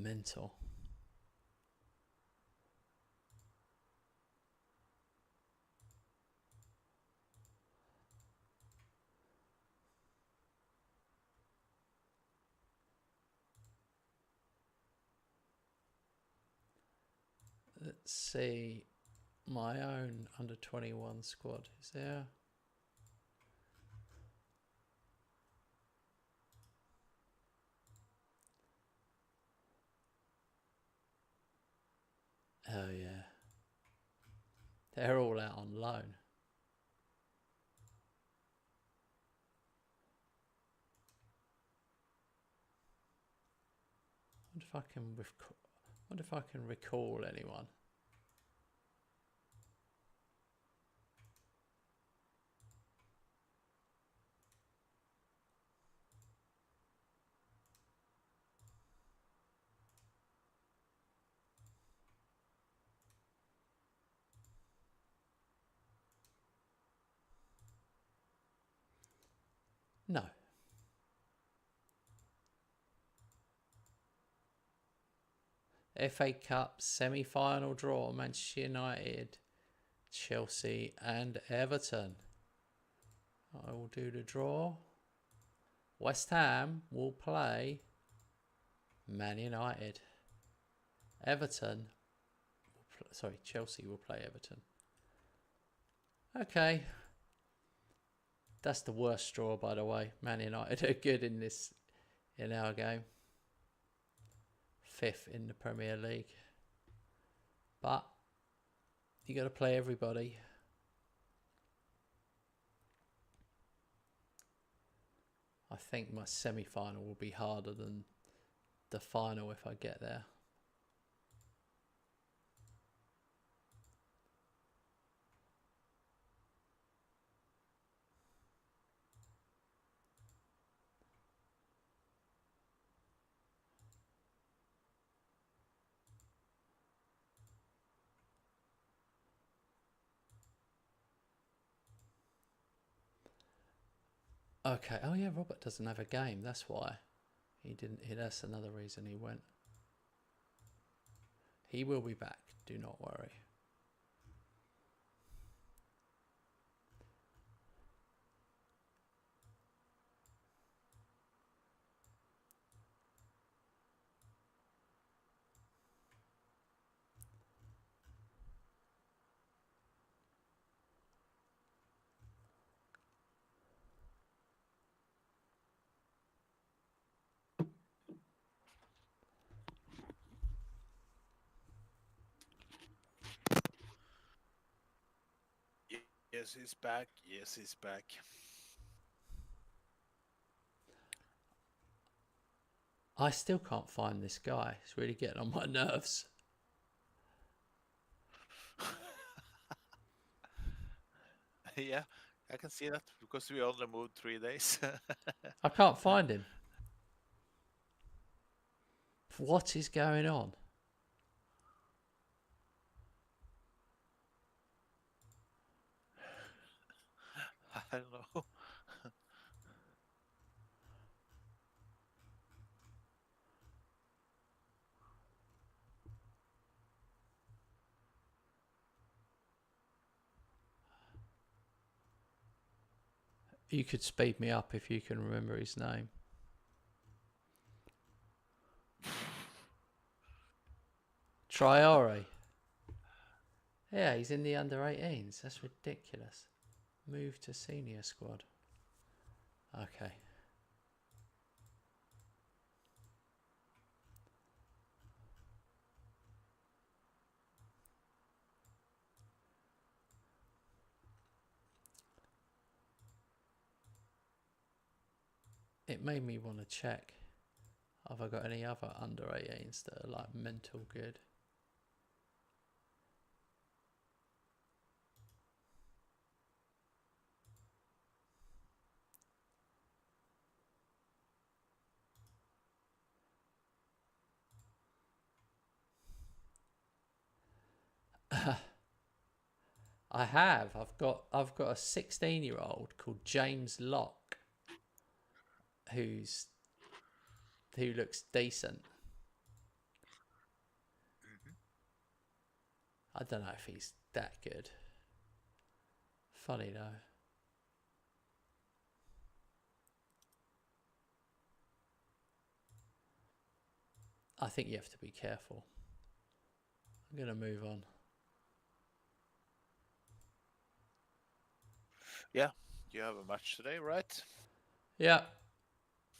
mental. Let's see. My own under 21 squad. Is there? Oh, yeah. They're all out on loan. Wonder if I can recall anyone. No. FA Cup semi-final draw, Manchester United, Chelsea and Everton. I will do the draw. West Ham will play Man United. Chelsea will play Everton. Okay. That's the worst draw, by the way. Man United are good in our game. 5th in the Premier League. But you got to play everybody. I think my semi-final will be harder than the final if I get there. Okay. Oh yeah, Robert doesn't have a game. That's why he didn't. That's another reason he went. He will be back. Do not worry. Yes, he's back. Yes, he's back. I still can't find this guy. It's really getting on my nerves. Yeah, I can see that because we only moved 3 days. I can't find him. What is going on? I don't know. You could speed me up if you can remember his name. Traore. Yeah, he's in the under 18s. That's ridiculous. Move to senior squad. Okay. It made me want to check. Have I got any other under 18s that are like mental good? I have. I've got a 16-year-old called James Locke who looks decent. I don't know if he's that good. Funny though. I think you have to be careful. I'm going to move on. Yeah, you have a match today, right? Yeah.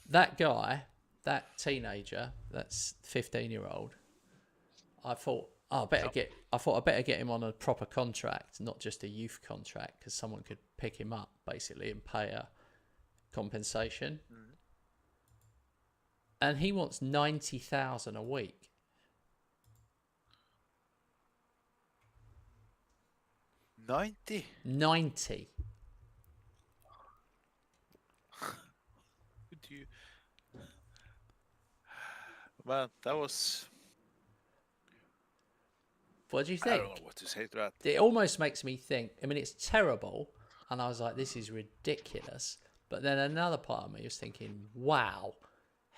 That guy, that teenager, that's 15-year-old, I thought I better get him on a proper contract, not just a youth contract, because someone could pick him up basically and pay a compensation. And he wants 90,000 a week. 90. 90. Would you? Man, that was. What do you I think? don't know what to say to that. It almost makes me think. I mean, it's terrible, and I was like, "This is ridiculous." But then another part of me was thinking, "Wow,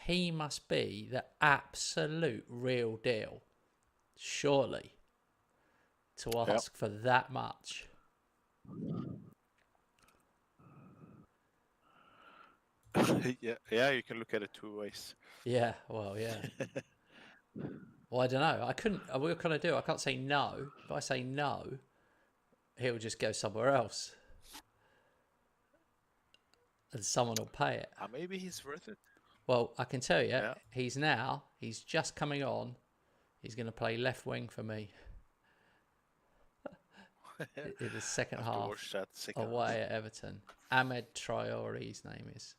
he must be the absolute real deal, surely, to ask for that much." Yeah, you can look at it two ways. Yeah, well, yeah. Well, I don't know. I couldn't. What can I do? I can't say no. If I say no, he'll just go somewhere else, and someone will pay it. Maybe he's worth it. Well, I can tell you, he's just coming on. He's going to play left wing for me in the second half away at Everton. Ahmed Traore, his name is.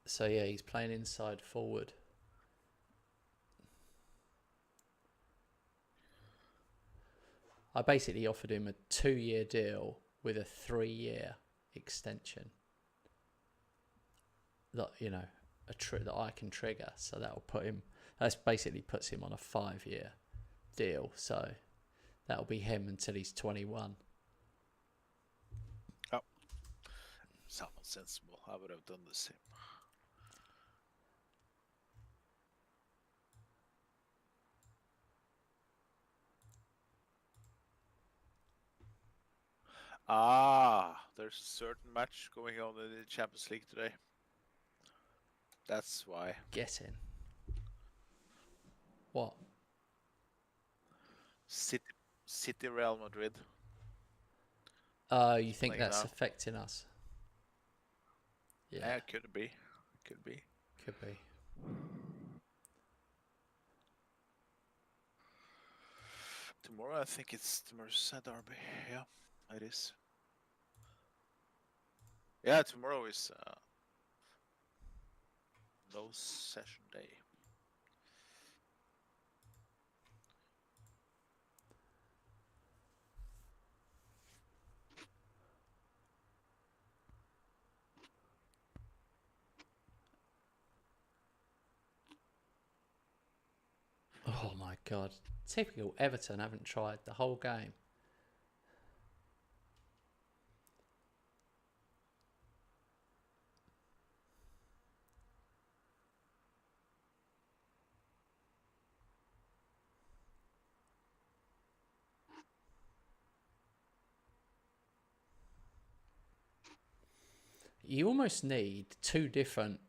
So yeah, he's playing inside forward. I basically offered him a 2-year deal with a 3-year extension. That, you know, that I can trigger. So that'll basically puts him on a 5-year deal. So that'll be him until he's 21. Oh, sounds sensible. I would have done the same. There's a certain match going on in the Champions League today. That's why. Get in. What? City Real Madrid. You think that's affecting us? Yeah, could be. Could be. Tomorrow, I think it's the Merseyside derby. Yeah, it is. Yeah, tomorrow is no session day. Oh my God. Typical Everton haven't tried the whole game. You almost need two different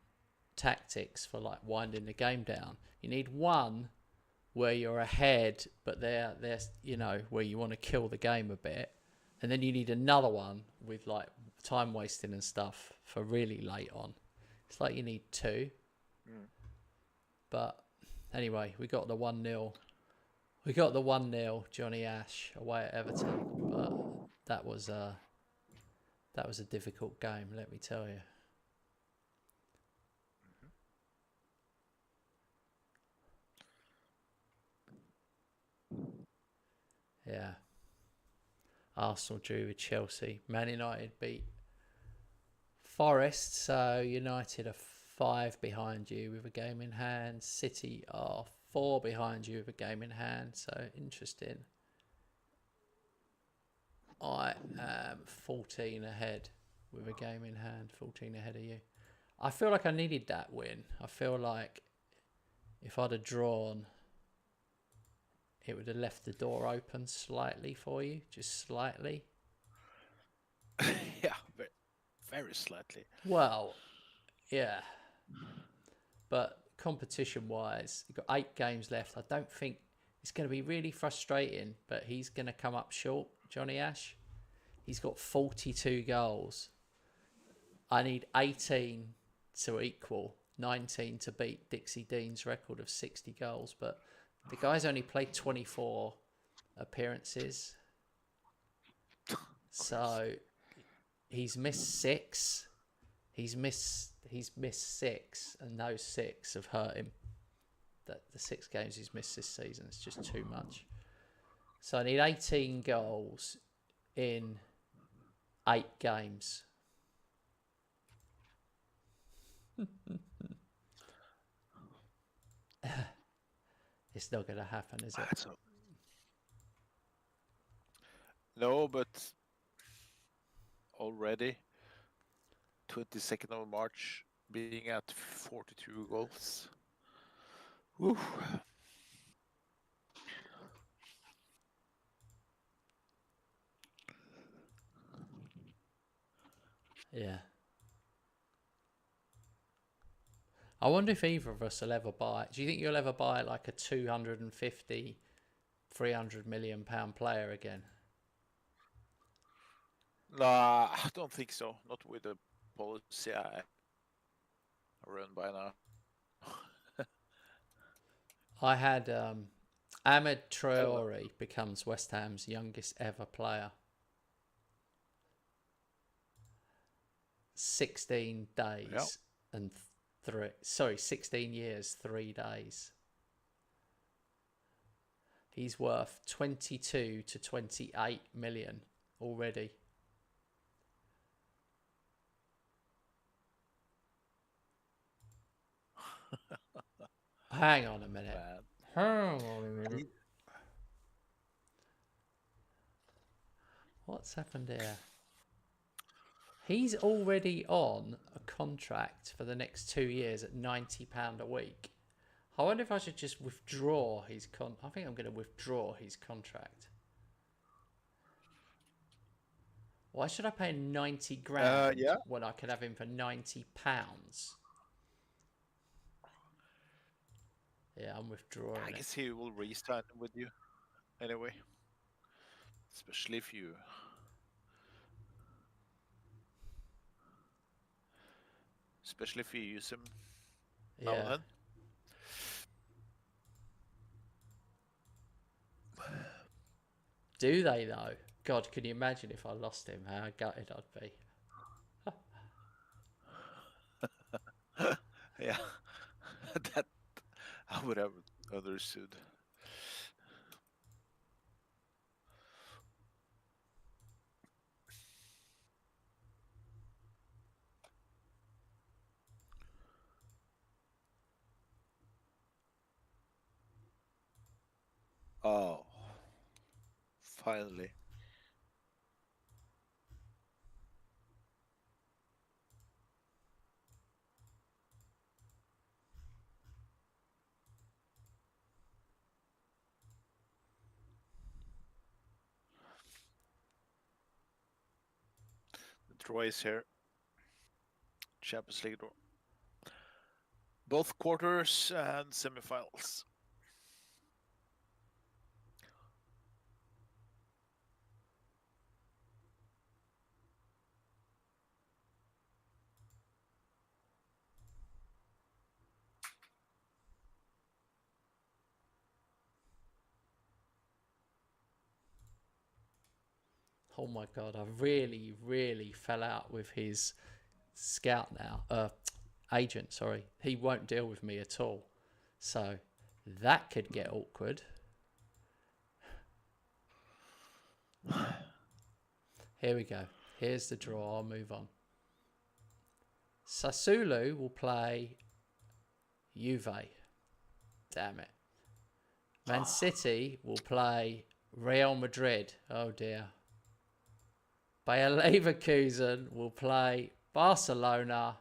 tactics for like winding the game down. You need one where you're ahead, but they're you know, where you want to kill the game a bit, and then you need another one with like time wasting and stuff for really late on. It's like you need two. But anyway, we got the 1-0. We got the 1-0 Johnny Ash away at Everton, but that was a difficult game, let me tell you. Yeah. Arsenal drew with Chelsea. Man United beat Forest. So United are 5 behind you with a game in hand. City are 4 behind you with a game in hand. So interesting. I am 14 ahead with a game in hand. 14 ahead of you. I feel like I needed that win. I feel like if I'd have drawn, it would have left the door open slightly for you, just slightly. Yeah, very, very slightly. Well, yeah. But competition-wise, you've got 8 games left. I don't think it's going to be really frustrating, but he's going to come up short, Johnny Ash. He's got 42 goals. I need 18 to equal, 19 to beat Dixie Dean's record of 60 goals, but the guy's only played 24 appearances. So he's missed 6. He's missed 6, and those 6 have hurt him. The 6 games he's missed this season is just too much. So I need 18 goals in 8 games. It's not going to happen, is it? No, but already 22nd of March being at 42 goals. Woo. Yeah. I wonder if either of us will ever buy. Do you think you'll ever buy like a 250, 300 million pound player again? Nah, I don't think so. Not with the policy I run by now. I had Ahmed Traore becomes West Ham's youngest ever player. 16 days and 16 years, 3 days. He's worth 22 to 28 million already. Hang on a minute. Hang on a minute. What's happened here? He's already on a contract for the next 2 years at £90 a week. I wonder if I should just withdraw his I think I'm going to withdraw his contract. Why should I pay 90 grand when I could have him for £90? Yeah, I'm withdrawing. I guess he will re-sign with you anyway. Especially if you use him now and then. Do they though? God, can you imagine if I lost him? How gutted I'd be. Yeah, that I would have understood. Oh, finally. The draw is here. Champions League draw. Both quarters and semifinals. Oh my God, I really, really fell out with his scout now. Agent, sorry. He won't deal with me at all. So that could get awkward. Here we go. Here's the draw. I'll move on. Sassuolo will play Juve. Damn it. Man City will play Real Madrid. Oh dear. Bayer Leverkusen will play Barcelona,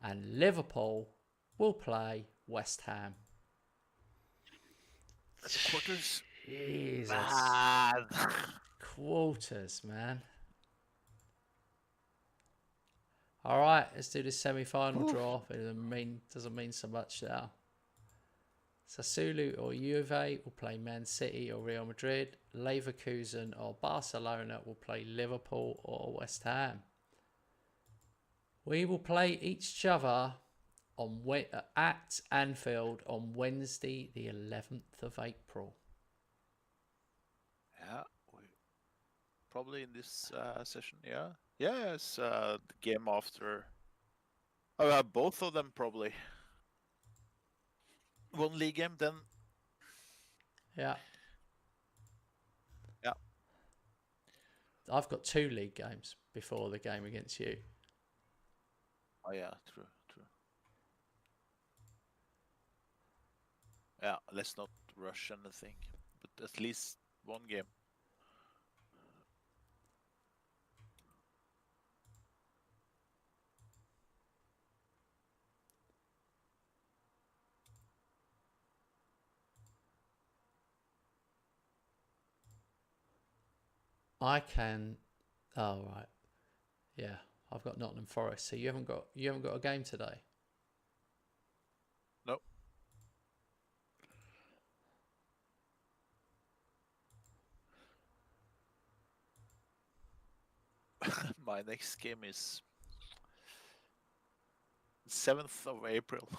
and Liverpool will play West Ham. The quarters. Jesus. Man. Quarters, man. All right, let's do this semi-final draw. It doesn't mean so much now. Sassuolo or Juve will play Man City or Real Madrid. Leverkusen or Barcelona will play Liverpool or West Ham. We will play each other at Anfield on Wednesday, the 11th of April. Yeah, probably in this session. Yeah, it's the game after. Both of them probably. One league game, then. Yeah. Yeah. I've got 2 league games before the game against you. Oh yeah, true. Yeah, let's not rush anything, but at least one game. I can. Oh right. Yeah, I've got Nottingham Forest. So you haven't got a game today. Nope. My next game is 7th of April.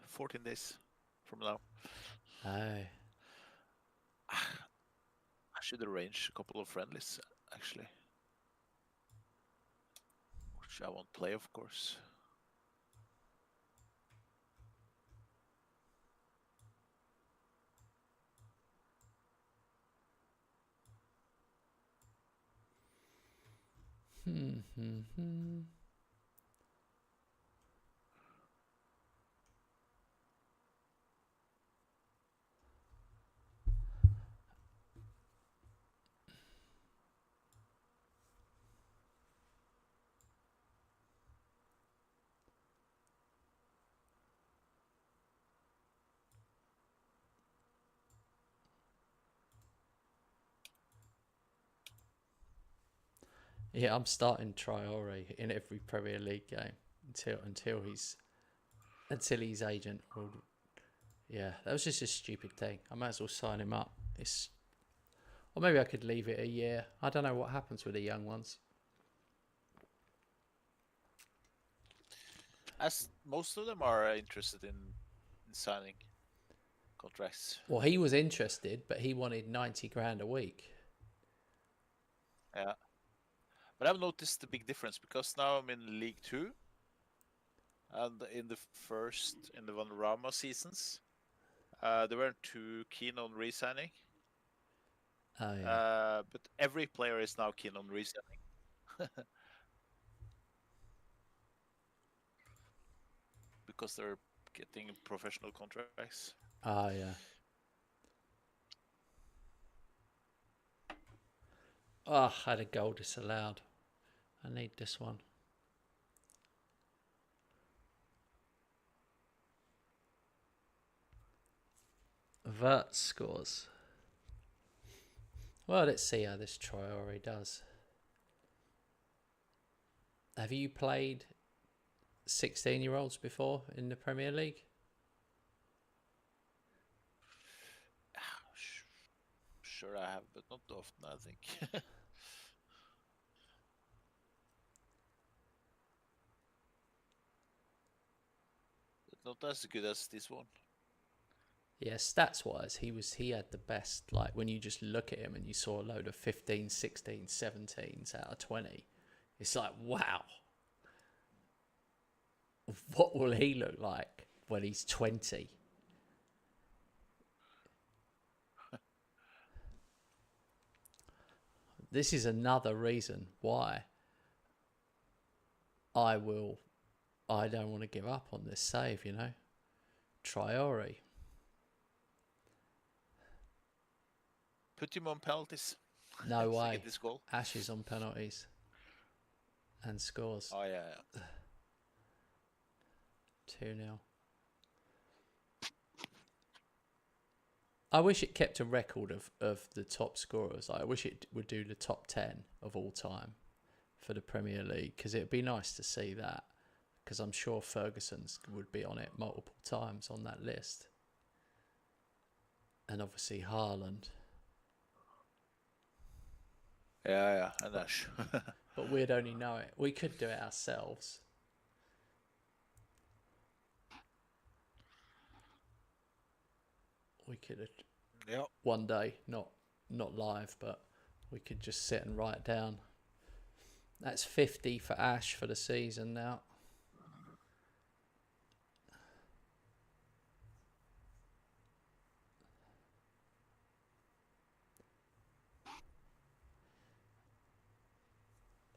14 days from now. Oh. I should arrange a couple of friendlies, actually. Which I won't play, of course. Yeah, I'm starting Traore in every Premier League game until his agent will. Yeah, that was just a stupid thing. I might as well sign him up. Or maybe I could leave it a year. I don't know what happens with the young ones. As most of them are interested in signing contracts. Well, he was interested, but he wanted 90 grand a week. Yeah. But I've noticed the big difference because now I'm in League 2. And in the Vanarama seasons, they weren't too keen on re-signing. Oh, yeah. But every player is now keen on re-signing. Because they're getting professional contracts. Oh, yeah. Oh, I had a goal disallowed. I need this one. Vert scores. Well, let's see how this Traore does. Have you played 16-year-olds before in the Premier League? Sure I have, but not often, I think. But not as good as this one. Yeah, stats-wise, he had the best. Like, when you just look at him and you saw a load of 15, 16, 17s out of 20, it's like, wow. What will he look like when he's 20? This is another reason why I don't want to give up on this save, you know. Traore. Put him on penalties. No to way. get this goal. Ash is on penalties and scores. Oh yeah. 2-0. I wish it kept a record of the top scorers. I wish it would do the top 10 of all time for the Premier League, because it'd be nice to see that, because I'm sure Ferguson's would be on it multiple times on that list. And obviously Haaland. Yeah, and Ash. But we'd only know it. We could do it ourselves. We could one day, not live, but we could just sit and write down. That's 50 for Ash for the season now.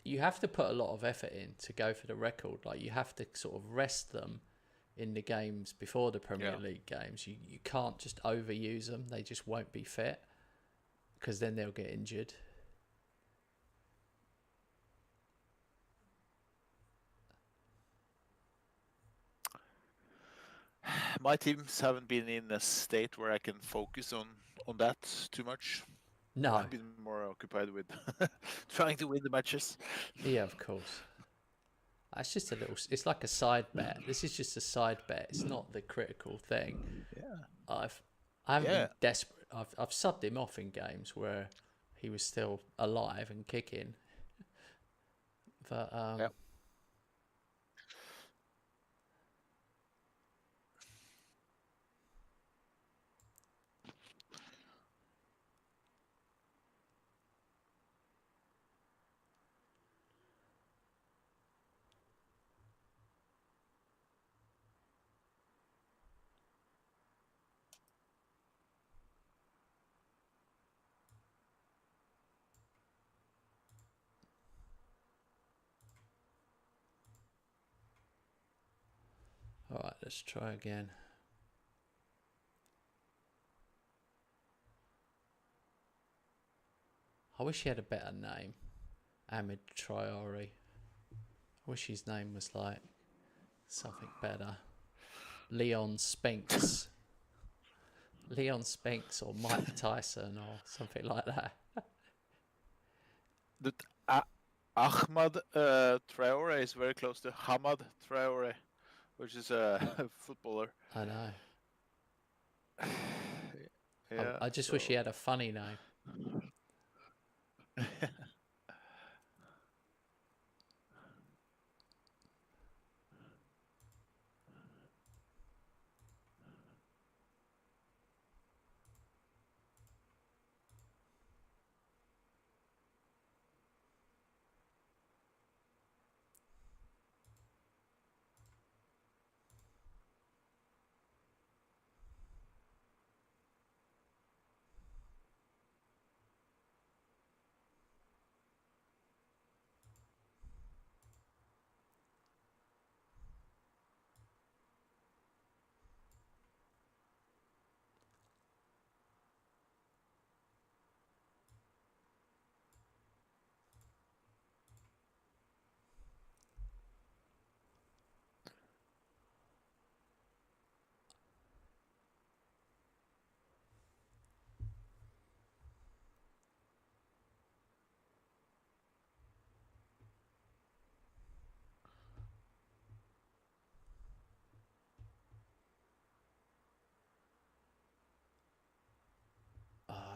You have to put a lot of effort in to go for the record. Like, you have to sort of rest them in the games before the Premier League games. You can't just overuse them. They just won't be fit, because then they'll get injured. My teams haven't been in a state where I can focus on that too much. No. I've been more occupied with trying to win the matches. Yeah, of course. It's just a little. It's like a side bet. This is just a side bet. It's not the critical thing. Yeah. I haven't been desperate. I've subbed him off in games where he was still alive and kicking. But all right, let's try again. I wish he had a better name. Ahmed Traore. I wish his name was like something better. Leon Spinks. Leon Spinks or Mike Tyson or something like that. Ahmad Traore is very close to Hamad Traore, which is a footballer. I know. Yeah, I just wish he had a funny name.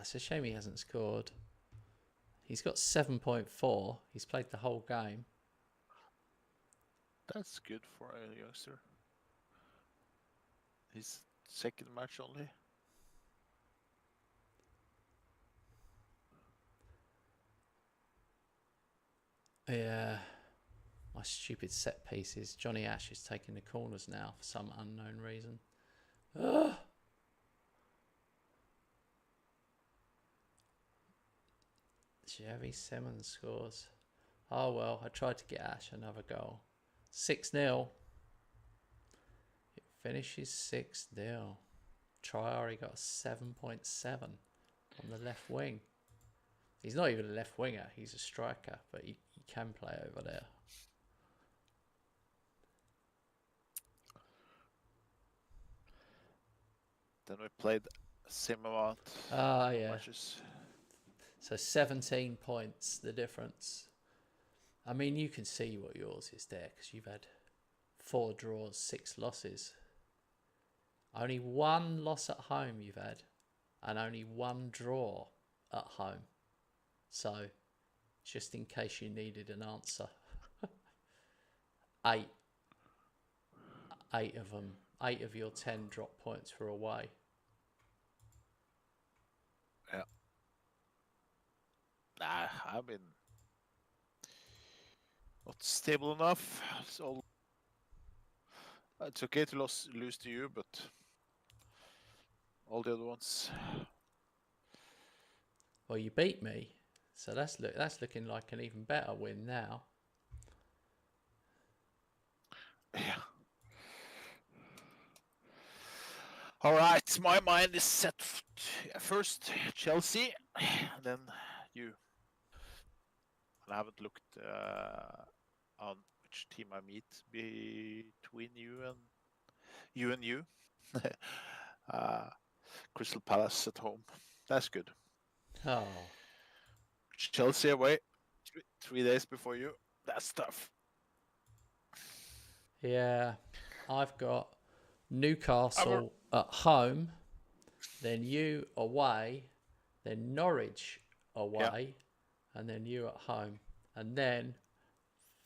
It's a shame he hasn't scored. He's got 7.4. He's played the whole game. That's good for a youngster. His second match only. Yeah. My stupid set pieces. Johnny Ash is taking the corners now for some unknown reason. Ugh. Jerry Simmons scores. Oh well, I tried to get Ash another goal. 6-0. It finishes 6-0. Traore got 7.7. on the left wing. He's not even a left winger. He's a striker, but he can play over there. Then we played same amount Ah, yeah. matches. So 17 points, the difference. I mean, you can see what yours is there because you've had 4 draws, 6 losses. Only 1 loss at home you've had, and only 1 draw at home. So, just in case you needed an answer, 8 of them, 8 of your 10 drop points were away. Yeah. Nah, I've been not stable enough. It's okay to lose to you, but all the other ones. Well, you beat me, so that's looking like an even better win now. Yeah. All right, my mind is set. First Chelsea, then you. I haven't looked on which team I meet between you and you. Crystal Palace at home. That's good. Oh, Chelsea away 3 days before you. That's tough. yeah. I've got Newcastle at home, then you away, then Norwich away, and then you at home. And then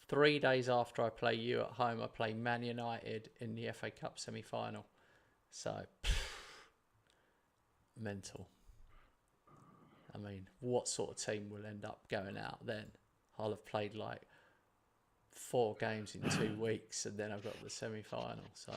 3 days after I play you at home, I play Man United in the FA Cup semi-final. So, mental. I mean, what sort of team will end up going out then? I'll have played like 4 games in 2 weeks, and then I've got the semi-final. So,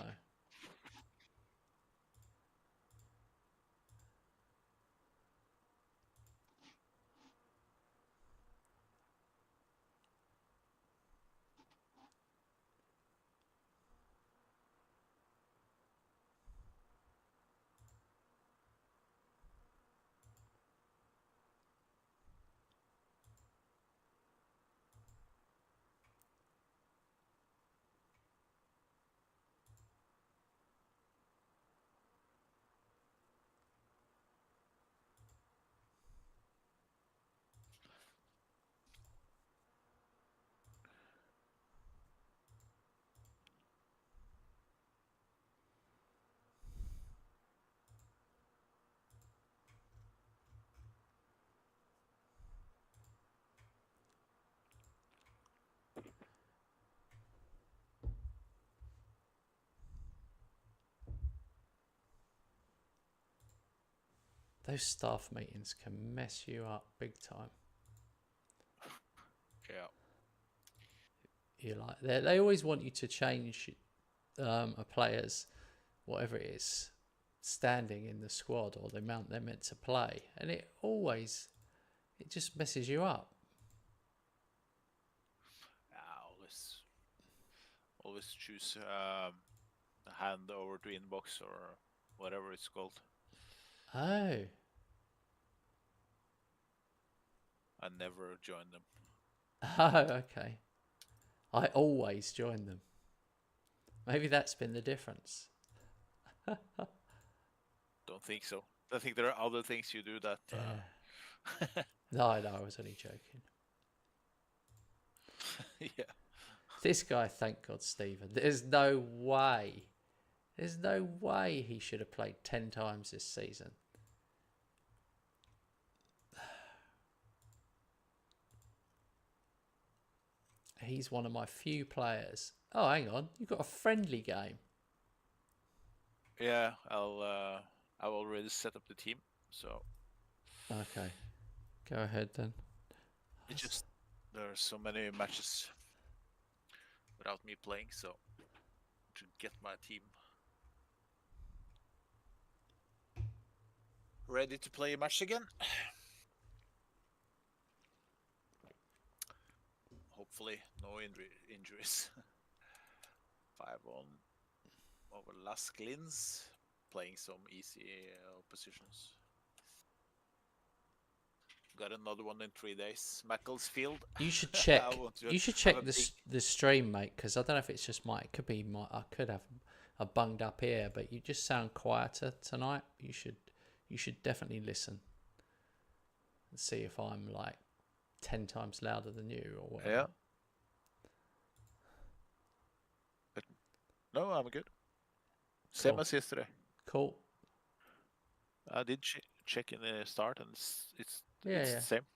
those staff meetings can mess you up big time. Yeah. You like they always want you to change a player's whatever it is standing in the squad or the amount they're meant to play, and it just messes you up. Always choose hand over to inbox or whatever it's called. Oh, I never join them. oh, okay. I always join them. Maybe that's been the difference. Don't think so. I think there are other things you do that. No, I was only joking. Yeah. This guy, thank God, Stephen. There's no way he should have played 10 times this season. He's one of my few players. Oh, hang on. You've got a friendly game. Yeah, I've already set up the team, so. Okay. Go ahead then. It's just there are so many matches without me playing, so to get my team ready to play a match again. Hopefully, no injuries. 5 on over Las Glins, playing some easy positions. Got another one in 3 days. Macclesfield. You should I check. want to You should have check a big. the stream, mate, because I don't know if it's just my. It could be my. I could have a bunged up ear, but you just sound quieter tonight. You should definitely listen and see if I'm like 10 times louder than you or whatever. Yeah. But no, I'm good. Same Cool. as yesterday. Cool. I did check in the start, and it's Yeah. the same.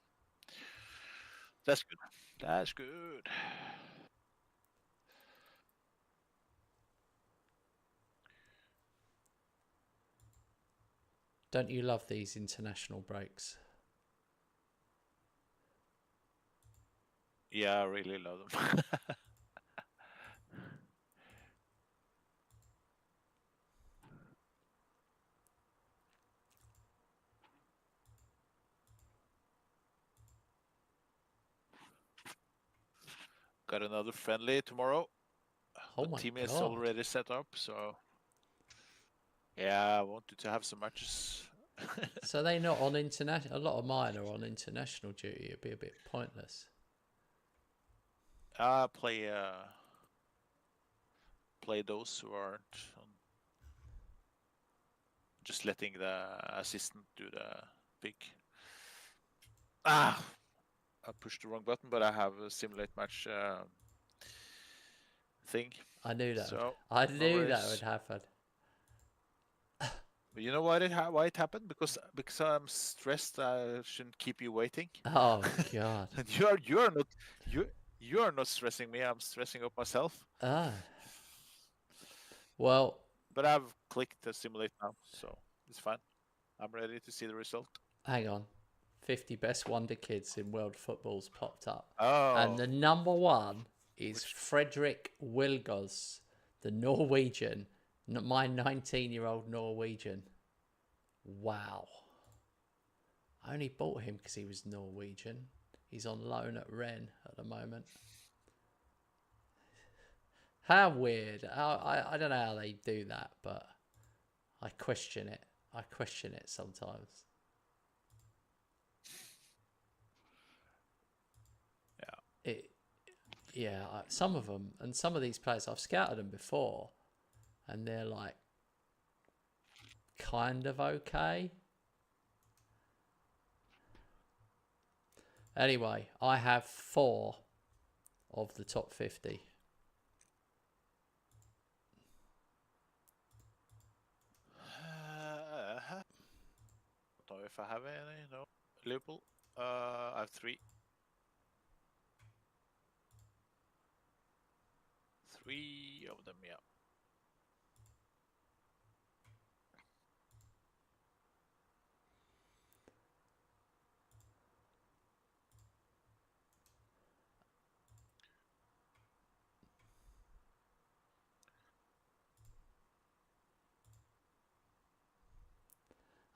That's good. That's good. Don't you love these international breaks? Yeah, I really love them. Got another friendly tomorrow. Oh The my team is god. already set up, so yeah, I wanted to have some matches. So they not on international. A lot of mine are on international duty. It'd be a bit pointless. Play those who aren't on, just letting the assistant do the pick. I pushed the wrong button, but I have a simulate match thing. I knew that. So I no knew that worries. would happen. But you know why why it happened? Because I'm stressed. I shouldn't keep you waiting. Oh god. And you are not stressing me. I'm stressing up myself. Ah. Well, But I've clicked the simulate now, so it's fine. I'm ready to see the result. hang on. 50 best wonder kids in world football's popped up. Oh, And the number one is Frederick Wilgos, the Norwegian, my 19-year-old Norwegian. Wow. I only bought him because he was Norwegian. He's on loan at Rennes at the moment. How weird. I don't know how they do that, but I question it. I question it sometimes. Some of them, and some of these players, I've scouted them before, and they're like kind of okay. Anyway, I have 4 of the top 50. Don't know if I have any. No, Liverpool. I have 3. 3 of them, yeah.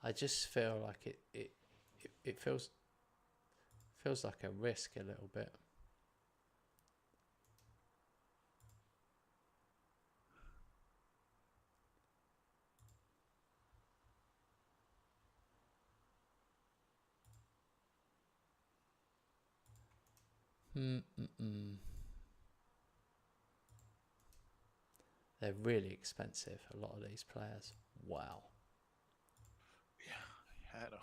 I just feel like it feels like a risk a little bit. They're really expensive, a lot of these players. Wow. Yeah, I know.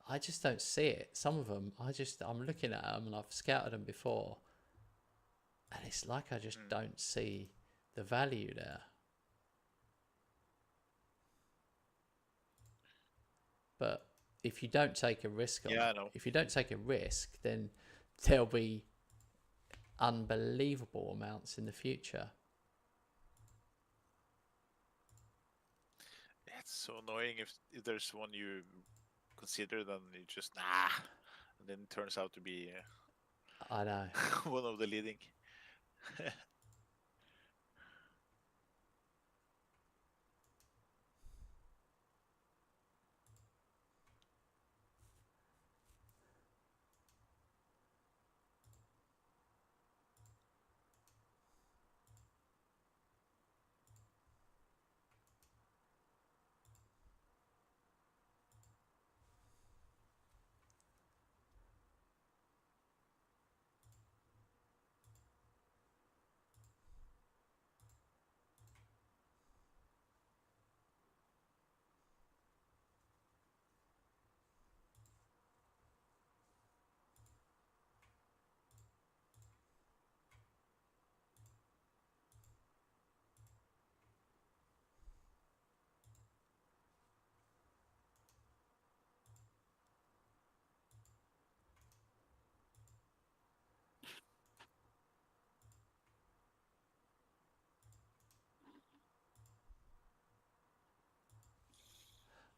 I just don't see it. Some of them, I'm looking at them and I've scouted them before, and it's like I just don't see the value there. But if you don't take a risk on Yeah, I know. if you don't take a risk, then there'll be unbelievable amounts in the future. It's so annoying if there's one you consider, then you just and then it turns out to be I know. one of the leading.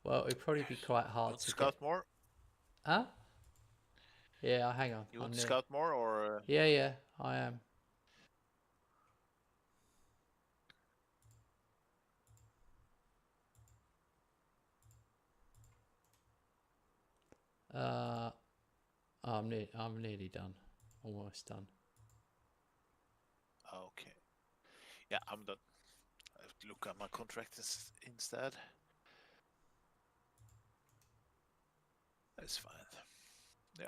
Well, it'd probably be quite You hard want to to scout get. more? Huh? Yeah, hang on. You want I'm to near. scout more, or Yeah, I am. Uh, I'm nearly done. Almost done. okay? Yeah, I'm done. I have to look at my contract instead. That's fine. Yeah.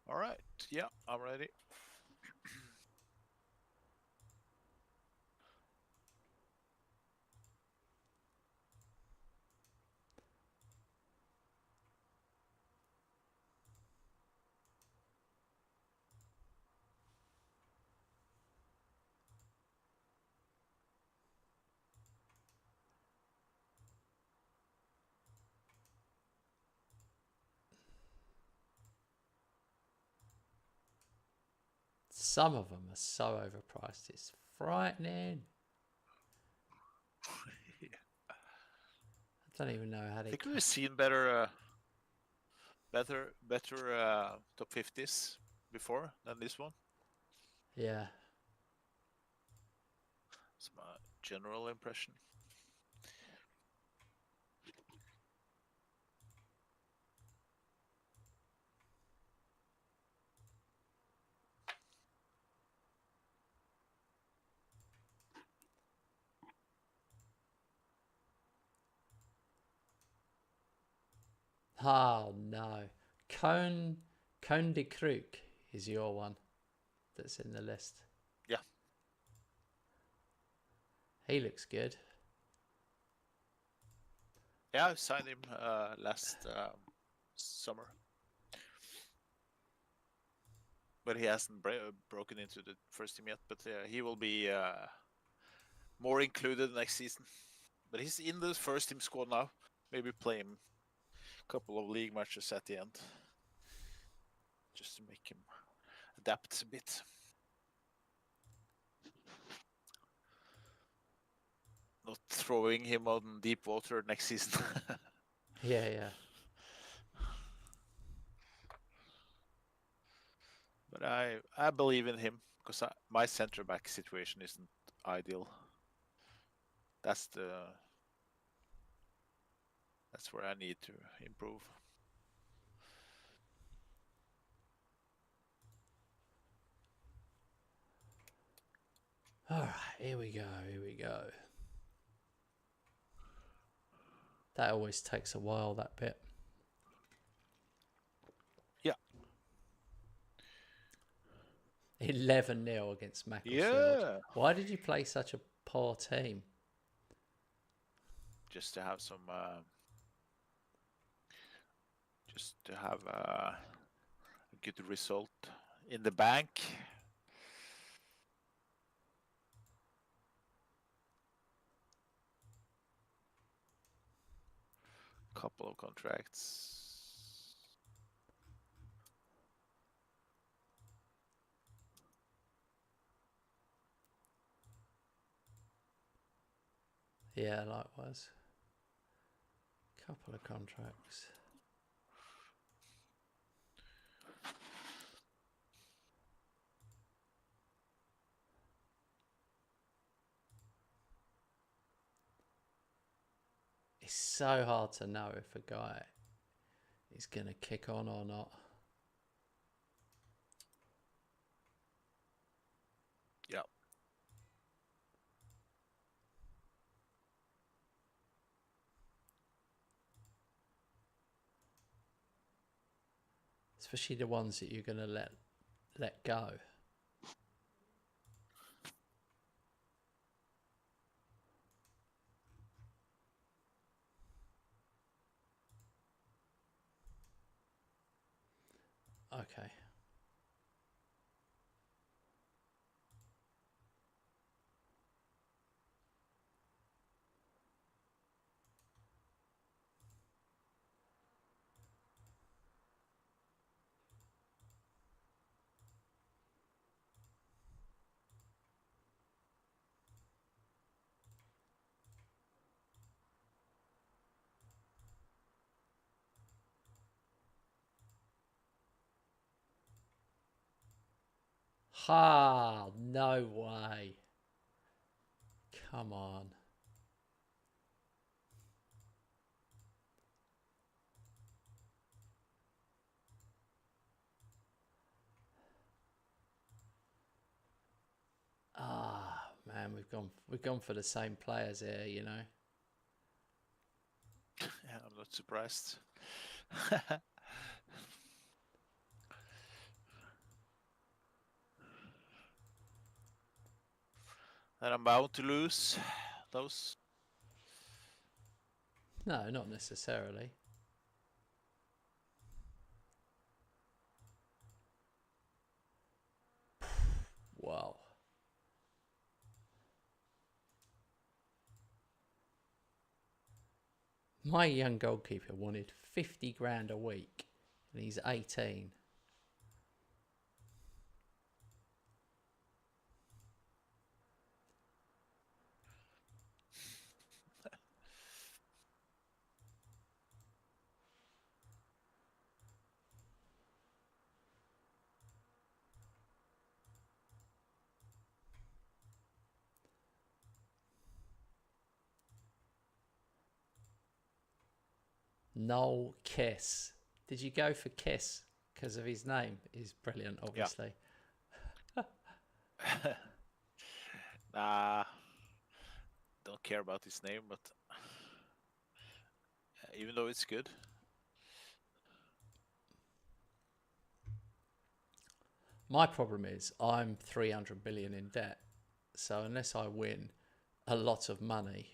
All right. Yeah, I'm ready. Some of them are so overpriced. It's frightening. Yeah. I don't even know how I they. think we've seen better, top 50s before than this one. Yeah. It's my general impression. Oh no. Cone de Crook is your one that's in the list. Yeah. He looks good. Yeah, I signed him last summer, but he hasn't broken into the first team yet. But he will be more included next season. But he's in the first team squad now. Maybe play him a couple of league matches at the end, just to make him adapt a bit. Not throwing him on deep water next season. Yeah. But I believe in him because my center back situation isn't ideal. That's where I need to improve. All right, here we go. That always takes a while, that bit. Yeah. 11-0 against Macclesfield. Yeah. Why did you play such a poor team? Just to have a good result in the bank. Couple of contracts. Yeah, likewise. Couple of contracts. It's so hard to know if a guy is going to kick on or not. Yeah. Especially the ones that you're going to let go. Okay. Ha! No way. Come on. Ah, man, we've gone for the same players here, you know. Yeah, I'm not surprised. And I'm bound to lose those. No, not necessarily. Wow. My young goalkeeper wanted 50 grand a week and he's 18. Noel Kiss. Did you go for Kiss because of his name? He's brilliant, obviously. Nah, don't care about his name, but even though it's good. My problem is I'm 300 billion in debt. So unless I win a lot of money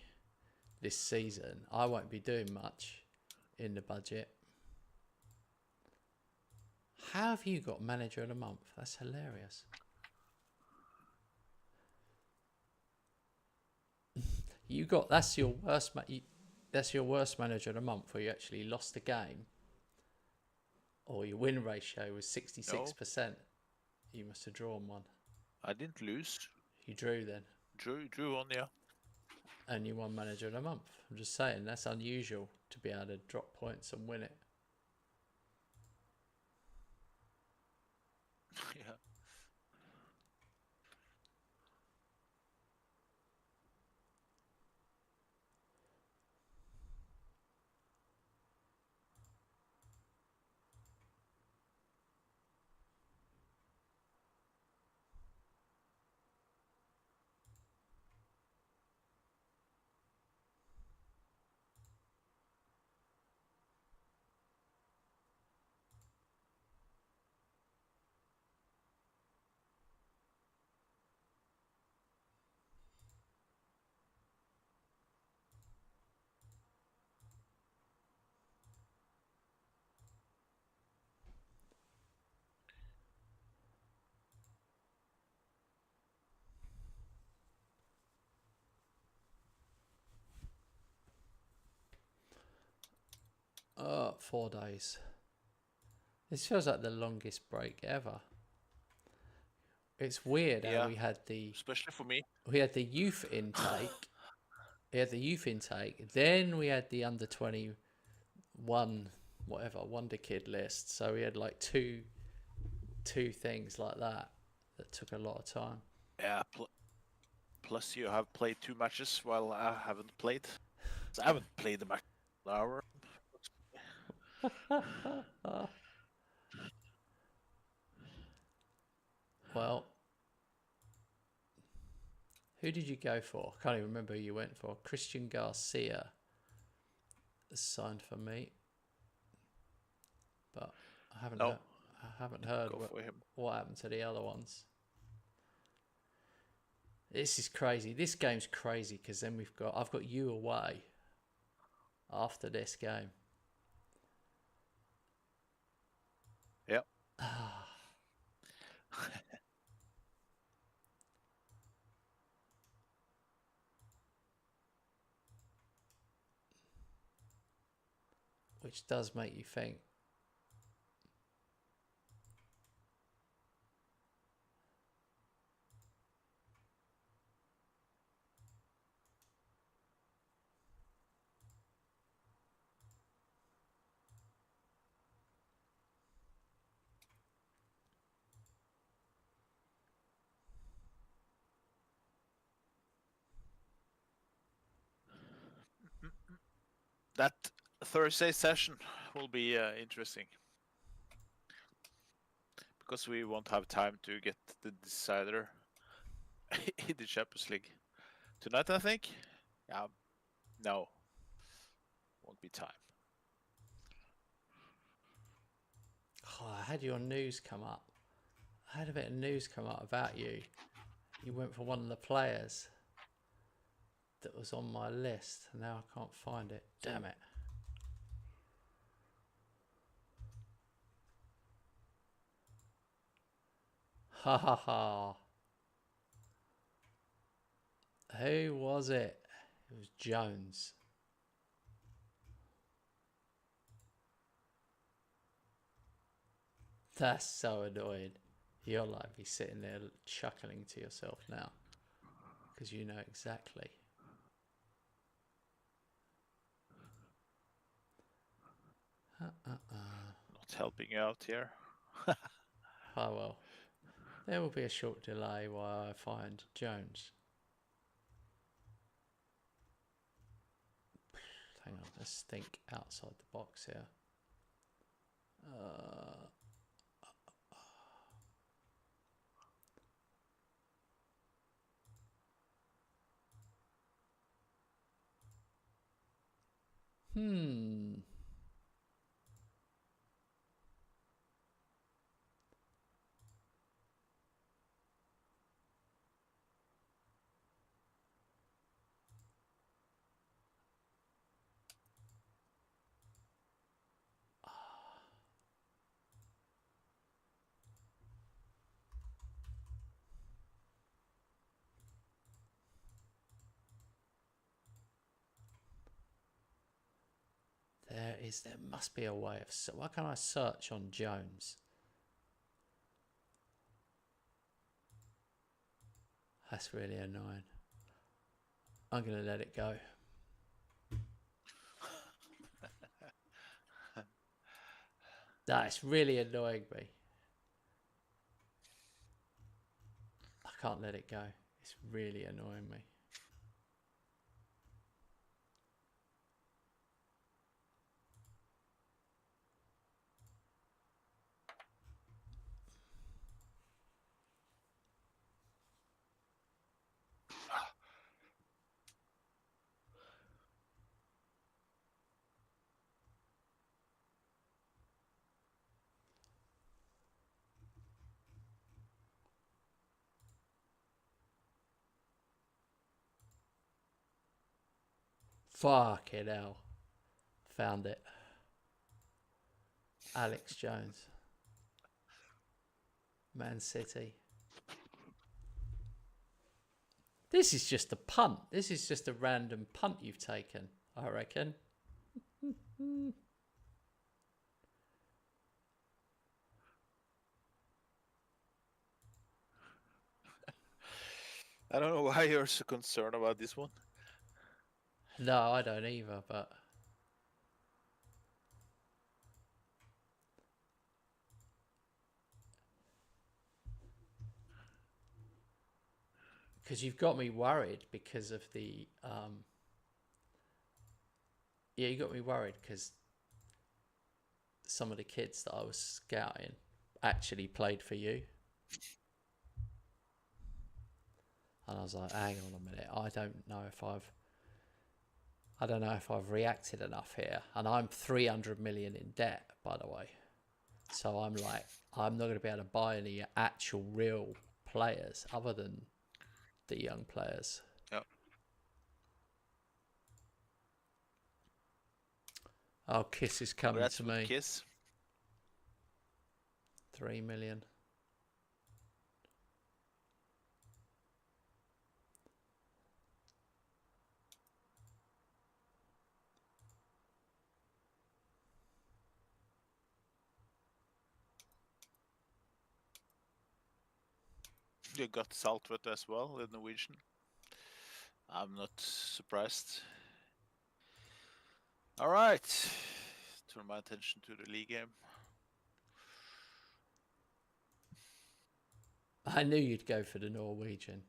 this season, I won't be doing much in the budget. How have you got manager of the month? That's hilarious. You got that's your worst manager of the month where you actually lost the game, or your win ratio was 66%. You must have drawn one. I didn't lose. You drew then. Drew on, yeah. And you won manager of the month. I'm just saying that's unusual to be able to drop points and win it. Yeah. Oh, 4 days. This feels like the longest break ever. It's weird how we had especially for me. We had the youth intake. We had the youth intake. Then we had the under 20 one Wonder Kid list. So we had like two things like that took a lot of time. Yeah. Plus, you have played 2 matches while I haven't played. So I haven't played the match for an hour. Well, who did you go for? I can't even remember who you went for. Christian Garcia signed for me, but I haven't heard what happened to the other ones. This is crazy. This game's crazy because then I've got you away after this game. Yep. Which does make you think. That Thursday session will be interesting. Because we won't have time to get the decider in the Champions League. Tonight, I think? Yeah. No. Won't be time. Oh, I had your news come up. I had a bit of news come up about you. You went for one of the players that was on my list. And now I can't find it. Damn it. Ha ha ha. Who was it? It was Jones. That's so annoying. You'll like be sitting there chuckling to yourself now. Because you know exactly. Not helping you out here. Oh well. There will be a short delay while I find Jones. Hang on, let's think outside the box here. There must be a way of. Why can't I search on Jones? That's really annoying. I'm going to let it go. It's really annoying me. I can't let it go. It's really annoying me. Fucking hell. Found it. Alex Jones. Man City. This is just a punt. This is just a random punt you've taken, I reckon. I don't know why you're so concerned about this one. No, I don't either, but because you've got me worried because of the you got me worried because some of the kids that I was scouting actually played for you, and I was like, hang on a minute, I don't know if I've reacted enough here, and I'm 300 million in debt, by the way. So I'm like, I'm not going to be able to buy any actual real players other than the young players. Yeah. Oh, Kiss is coming Congrats to with me. Kiss. 3 million. You got Saltvedt as well, the Norwegian. I'm not surprised. All right. Turn my attention to the league game. I knew you'd go for the Norwegian.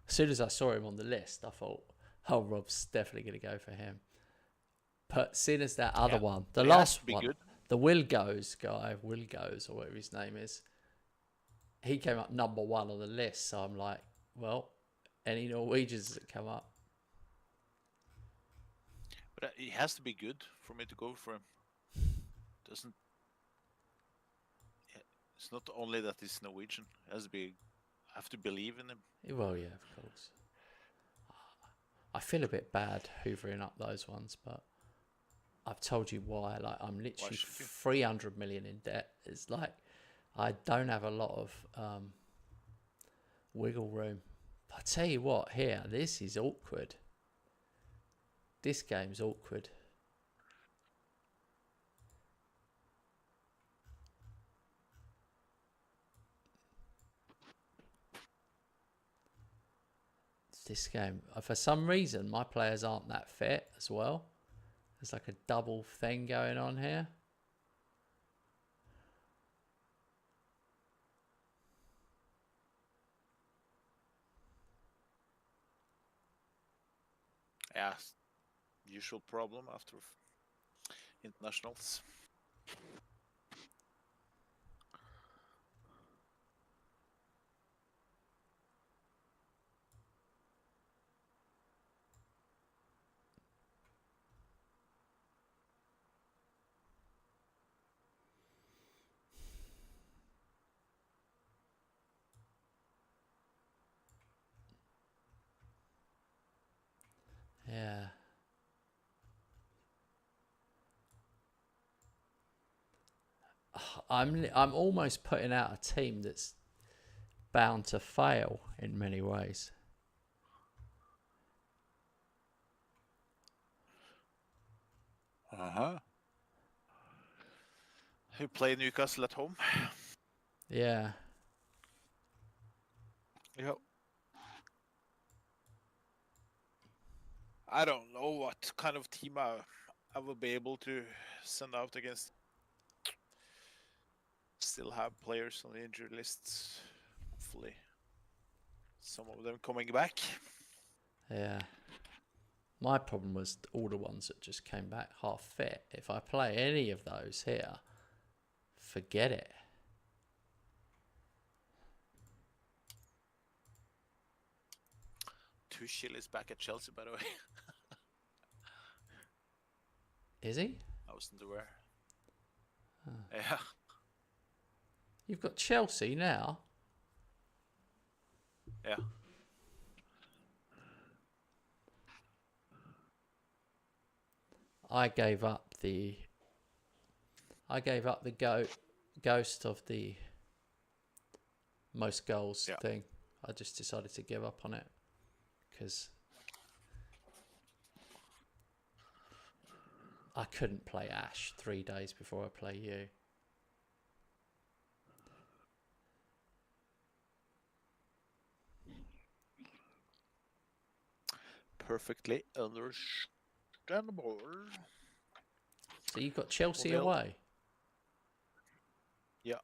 As soon as I saw him on the list, I thought, oh, Rob's definitely going to go for him. But seeing as that other one, the last one, good. the Wilgoes guy, Wilgoes or whatever his name is, he came up number 1 on the list. So I'm like, well, any Norwegians that come up? But he has to be good for me to go for him. Doesn't. It's not only that he's Norwegian. It has to be. I have to believe in him. Well, yeah, of course. I feel a bit bad hoovering up those ones, but I've told you why. Like, I'm literally 300 million in debt. It's like I don't have a lot of wiggle room. I tell you what, here, this is awkward. This game's awkward. This game, for some reason, my players aren't that fit as well. There's like a double thing going on here. Yeah, usual problem after internationals. Yeah. I'm almost putting out a team that's bound to fail in many ways. Who play Newcastle at home? Yeah. Yeah. I don't know what kind of team I will be able to send out against. Still have players on the injury lists. Hopefully, some of them coming back. Yeah. My problem was all the ones that just came back half fit. If I play any of those here, forget it. Tuchel is back at Chelsea, by the way. Is he? I wasn't aware. Yeah. You've got Chelsea now? Yeah. I gave up the ghost of the most goals thing. I just decided to give up on it because I couldn't play Ash 3 days before I play you. Perfectly understandable. So you've got Chelsea away? Yeah.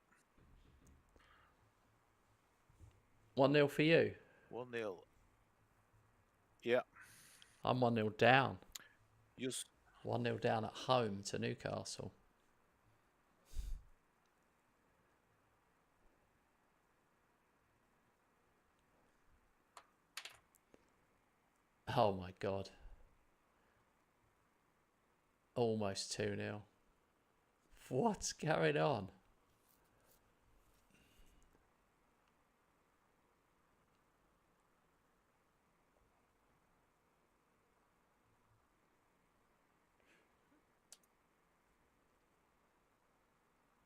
1-0 for you. 1-0. Yeah. I'm 1-0 down. Use 1-0 down at home to Newcastle. Oh my God. Almost 2-0. What's going on?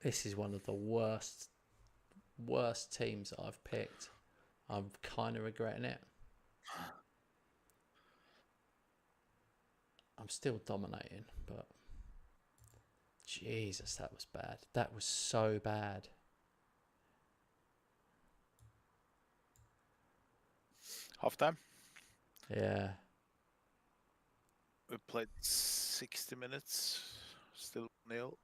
This is one of the worst teams that I've picked. I'm kind of regretting it. I'm still dominating, but Jesus, that was bad. That was so bad. halftime. Yeah. We played 60 minutes. Still 0.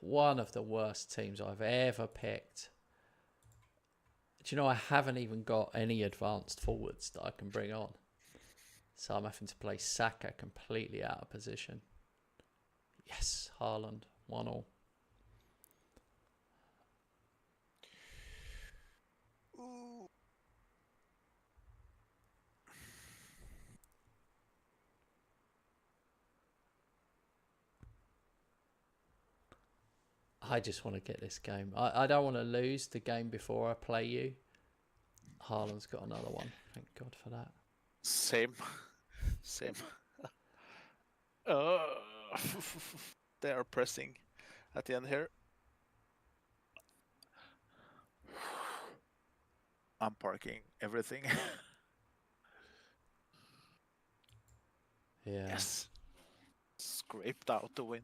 One of the worst teams I've ever picked. Do you know I haven't even got any advanced forwards that I can bring on? So I'm having to play Saka completely out of position. Yes, Haaland, 1-1. I just want to get this game. I don't want to lose the game before I play you. Haaland's got another one. Thank God for that. Same. They are pressing at the end here. I'm parking everything. Yeah. Yes. Scraped out the win.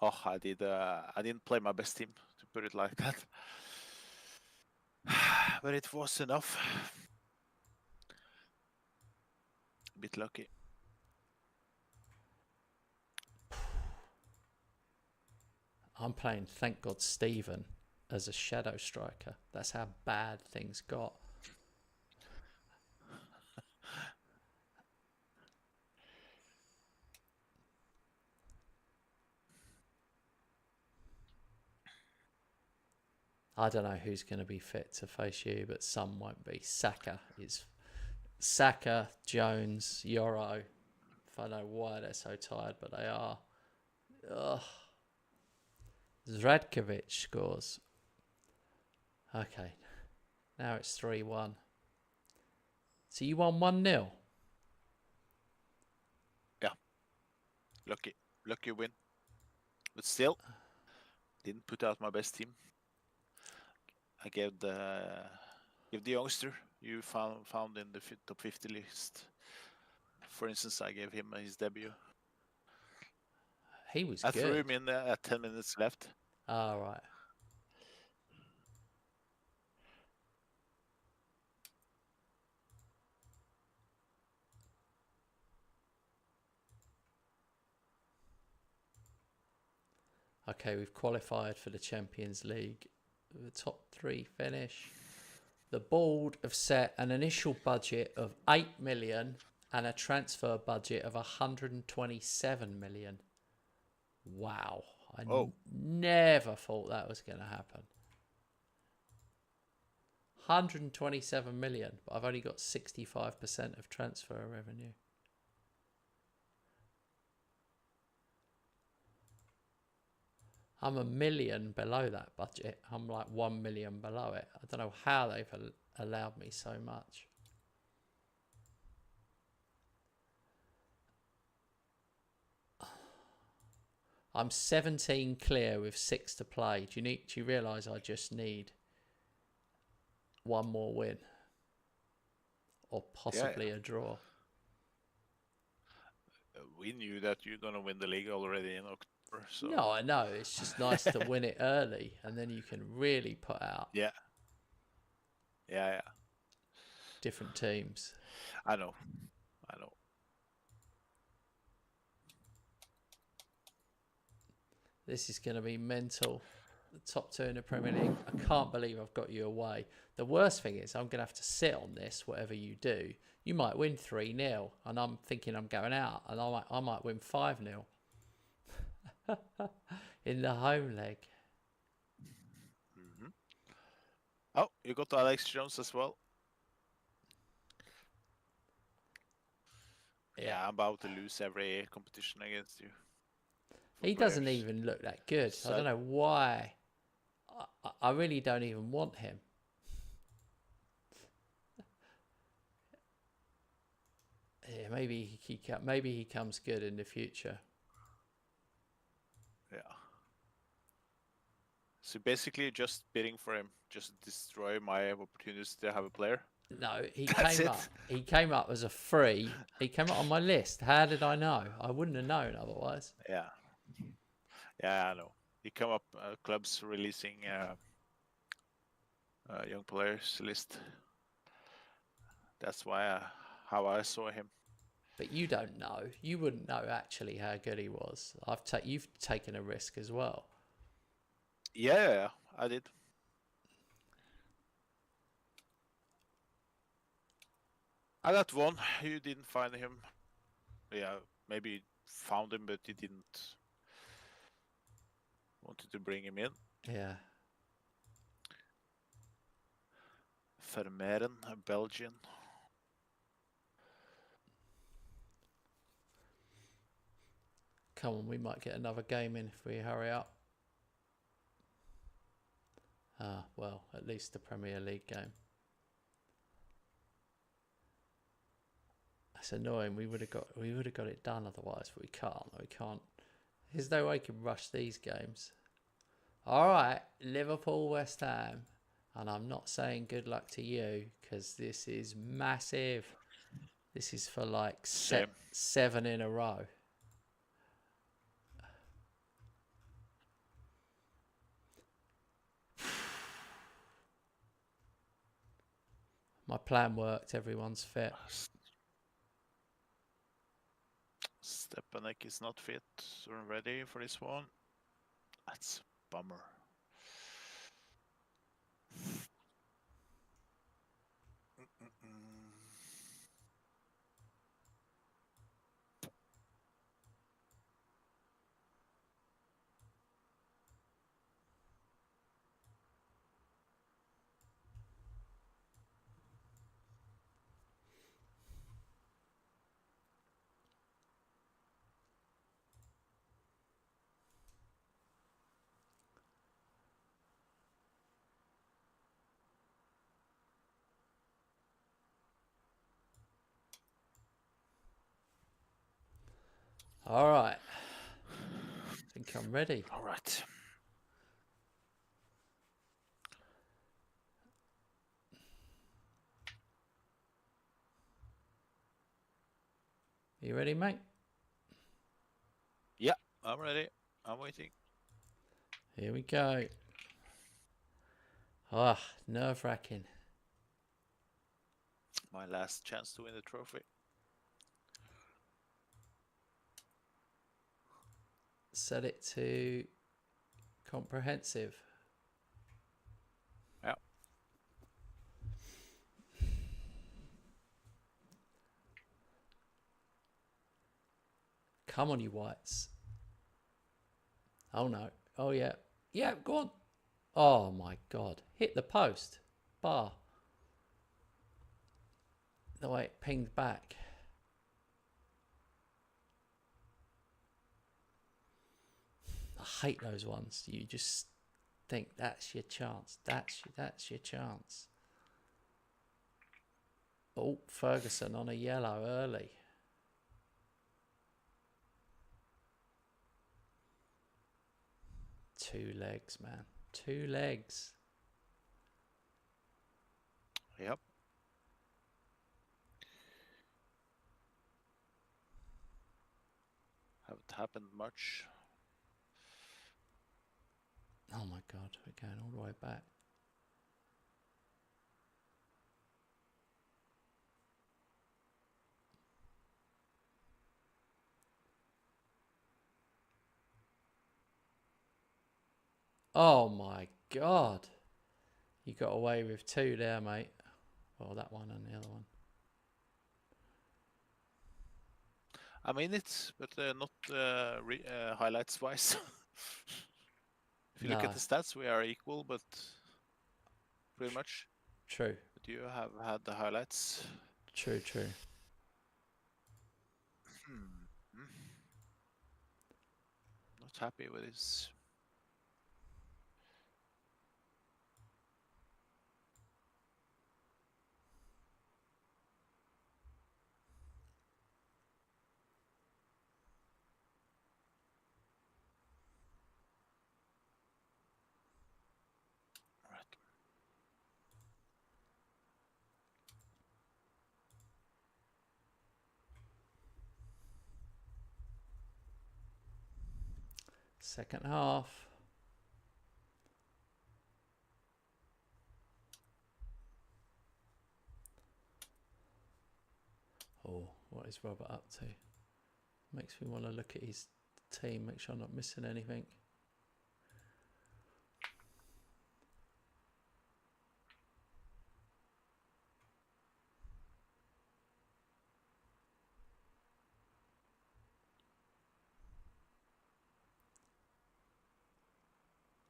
Oh, I didn't play my best team, to put it like that. But it was enough. A bit lucky. I'm playing, thank God, Steven as a shadow striker. That's how bad things got. I don't know who's going to be fit to face you, but some won't be. Saka, Jones, Yoro. I don't know why they're so tired, but they are. Ugh. Zradkovic scores. Okay. Now it's 3-1. So you won 1-0? Yeah. Lucky win. But still, didn't put out my best team. I gave the youngster you found in the top 50 list. For instance, I gave him his debut. He was I good. threw him in there at 10 minutes left. Oh, right. Okay, we've qualified for the Champions League. The top 3 finish. The board have set an initial budget of 8 million and a transfer budget of 127 million. Wow. I never thought that was going to happen. 127 million, but I've only got 65% of transfer revenue. I'm 1 million below that budget. I'm like 1 million below it. I don't know how they've allowed me so much. I'm 17 clear with 6 to play. Do you realise I just need one more win? or possibly a draw. We knew that you're gonna win the league already in October. So No, I know. It's just nice to win it early, and then you can really put out yeah. different teams. I know. This is going to be mental. The top 2 in the Premier League. I can't believe I've got you away. The worst thing is I'm going to have to sit on this, whatever you do. You might win 3-0, and I'm thinking I'm going out, and I might win 5-0 in the home leg. Mm-hmm. Oh, you got Alex Jones as well. Yeah, I'm about to lose every competition against you. He doesn't even look that good. I don't know why. I really don't even want him. Yeah, maybe he comes good in the future. Yeah. So basically, just bidding for him, just destroy my opportunities to have a player. No, he came up as a free. He came up on my list. How did I know? I wouldn't have known otherwise. Yeah, I know. He come up clubs releasing young players list. That's why how I saw him. But you don't know. You wouldn't know actually how good he was. You've taken a risk as well. Yeah, I did. I got one. You didn't find him. Yeah, maybe you found him, but you didn't wanted to bring him in. Yeah. Vermeeren, a Belgian. Come on, we might get another game in if we hurry up. Well, at least the Premier League game. That's annoying. We would have got it done otherwise, but we can't. We can't. There's no way we can rush these games. All right, Liverpool, West Ham, and I'm not saying good luck to you because this is massive. This is for like 7 in a row. My plan worked. Everyone's fit. Stepanek is not fit or ready for this one. That's a bummer. All right. I think I'm ready. All right. You ready, mate? Yeah, I'm ready. I'm waiting. Here we go. Nerve-wracking. My last chance to win the trophy. Set it to comprehensive. Yeah. Come on, you whites. Oh, no. Oh, yeah. Yeah, go on. Oh, my God. Hit the post. Bar. The way it pinged back. I hate those ones. You just think that's your chance. That's your chance. Oh, Ferguson on a yellow early. Two legs, man. 2 legs. Yep. happened much. Oh my God, we're going all the way back. Oh my God. You got away with 2 there, mate. Well, that one and the other one. I mean it, but not highlights wise. If you look at the stats, we are equal, but pretty much. True. But you have had the highlights. True. Not happy with this. Right. Second half. Oh, what is Robert up to? Makes me want to look at his team, make sure I'm not missing anything.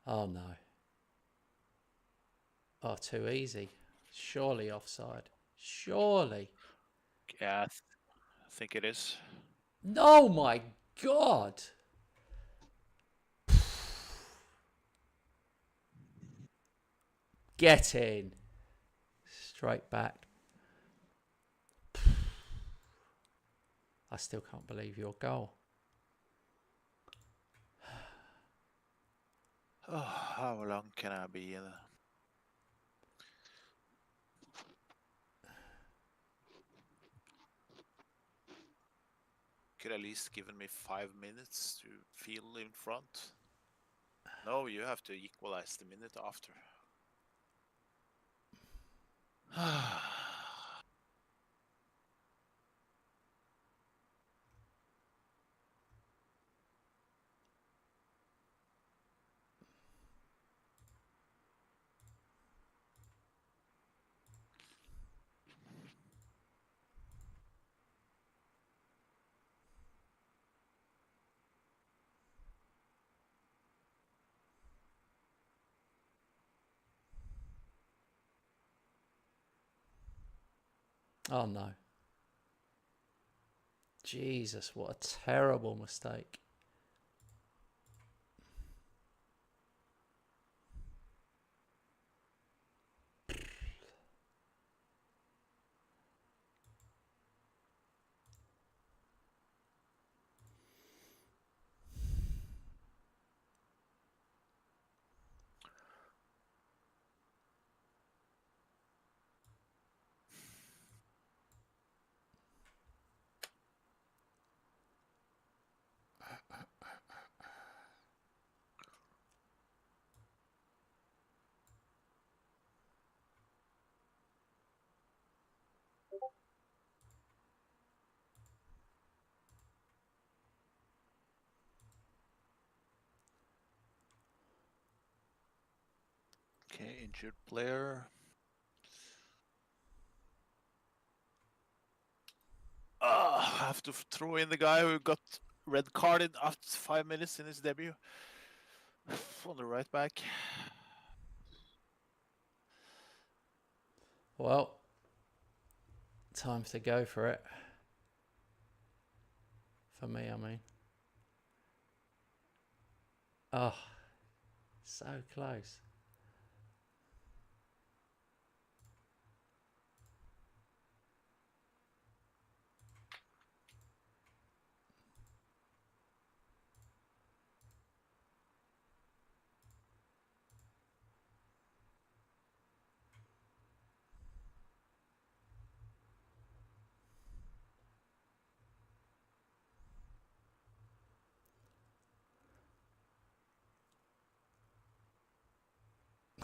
Oh no. Oh, too easy. Surely offside. Surely. Yeah, I think it is. No, my God. Get in. Straight back. I still can't believe your goal. Oh, how long can I be in? Could at least given me 5 minutes to feel in front. No, you have to equalize the minute after. Oh no. Jesus, what a terrible mistake. Okay, injured player. I have to throw in the guy who got red carded after 5 minutes in his debut. On the right back. Well, time to go for it. For me, I mean. Oh, so close.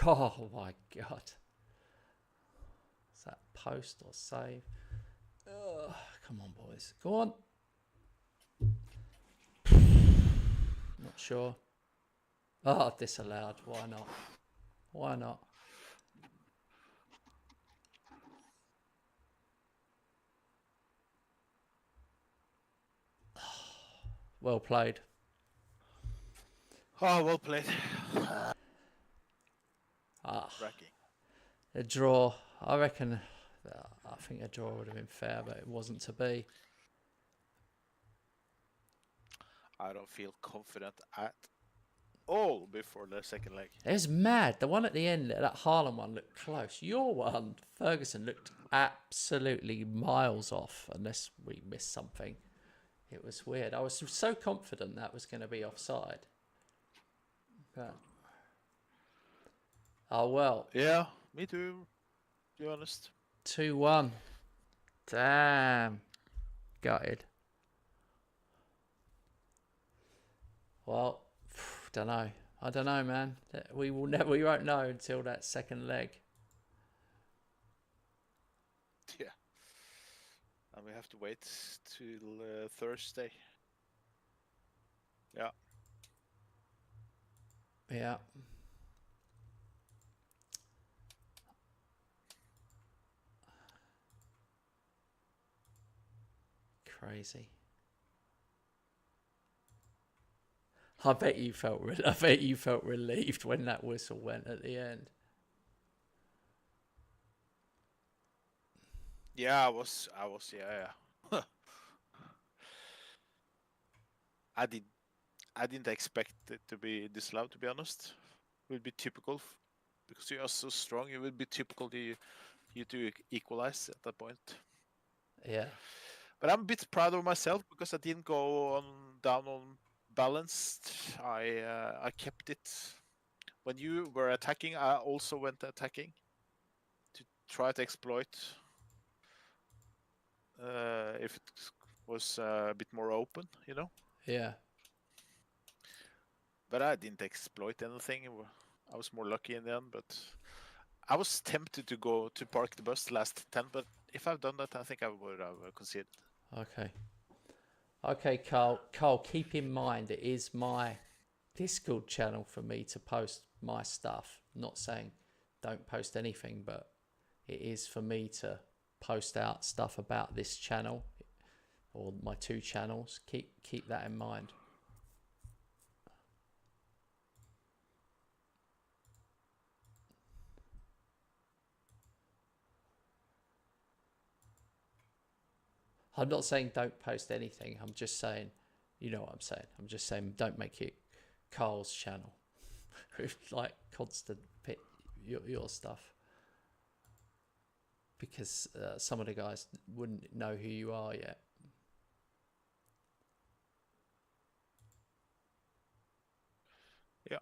Oh my God. Is that post or save? Come on, boys. Go on. Not sure. Oh, disallowed. Why not? Why not? Well played. Oh, well played. Cracking. A draw. I reckon. I think a draw would have been fair, but it wasn't to be. I don't feel confident at all before the second leg. It was mad. The one at the end, that Haaland one, looked close. Your one, Ferguson, looked absolutely miles off, unless we missed something. It was weird. I was so confident that was going to be offside. But... oh, well. Yeah, me too, to be honest. 2-1. Damn. Gutted. Well, don't know. I don't know, man. We won't know until that second leg. Yeah. And we have to wait till Thursday. Yeah. Yeah. Crazy. I bet you felt relieved when that whistle went at the end. Yeah, I was. Yeah. I didn't expect it to be this loud, to be honest. It would be typical, because you are so strong. It would be typical you to equalize at that point. Yeah. But I'm a bit proud of myself because I didn't go down on balanced. I kept it. When you were attacking, I also went attacking to try to exploit if it was a bit more open, you know. Yeah. But I didn't exploit anything. I was more lucky in the end. But I was tempted to go to park the bus last 10. But if I've done that, I think I would have conceded. Okay, Carl. Carl, keep in mind it is my Discord channel for me to post my stuff. I'm not saying don't post anything, but it is for me to post out stuff about this channel or my two channels. Keep that in mind. I'm not saying don't post anything. I'm just saying, you know what I'm saying. I'm just saying don't make it Carl's channel with like constant your stuff, because some of the guys wouldn't know who you are yet. Yeah.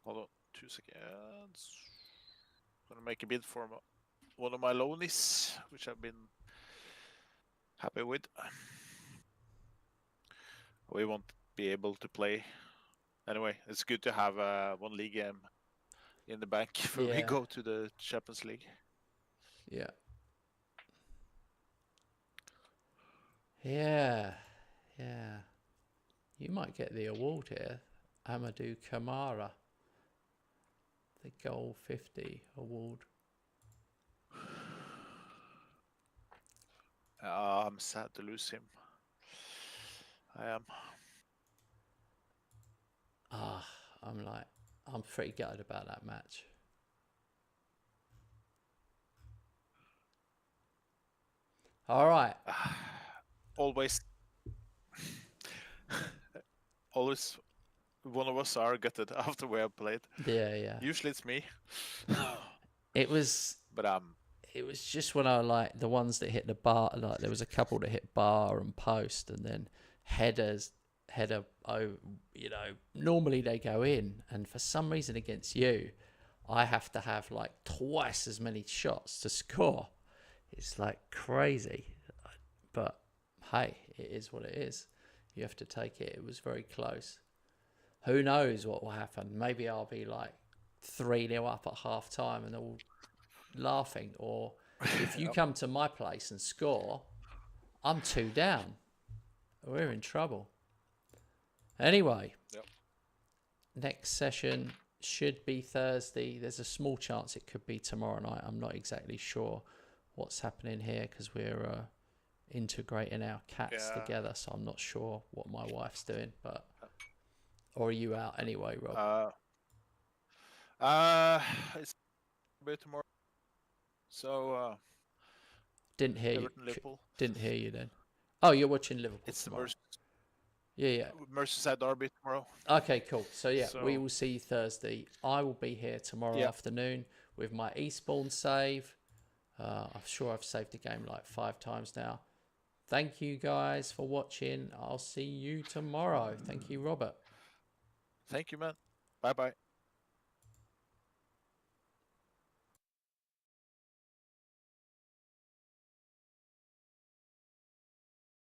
Hold on 2 seconds. Gonna make a bid for one of my loanies, which I've been happy with. We won't be able to play. Anyway, it's good to have one league game in the bank before we go to the Champions League. Yeah. Yeah. You might get the award here, Amadou Kamara. The Goal 50 award. I'm sad to lose him. I am. I'm pretty gutted about that match. All right. Always one of us are gutted after we have played. Yeah. Usually it's me. It was. But it was just when I like the ones that hit the bar. Like there was a couple that hit bar and post, and then header. Oh, you know, normally they go in, and for some reason against you, I have to have like twice as many shots to score. It's like crazy, but hey, it is what it is. You have to take it. It was very close. Who knows what will happen? Maybe I'll be like 3-0 up at half time and all laughing. Or if you come to my place and score, I'm 2 down. We're in trouble. Anyway, next session should be Thursday. There's a small chance it could be tomorrow night. I'm not exactly sure what's happening here because we're integrating our cats together, so I'm not sure what my wife's doing. But or are you out anyway, Rob? It's a bit tomorrow. So didn't hear Everton, you. Liverpool. Didn't hear you then. Oh, you're watching Liverpool It's tomorrow. the Merseyside derby tomorrow. Okay, cool. So we will see you Thursday. I will be here tomorrow afternoon with my Eastbourne save. I'm sure I've saved the game like 5 times now. Thank you guys for watching. I'll see you tomorrow. Thank you, Robert. Thank you, man. Bye-bye.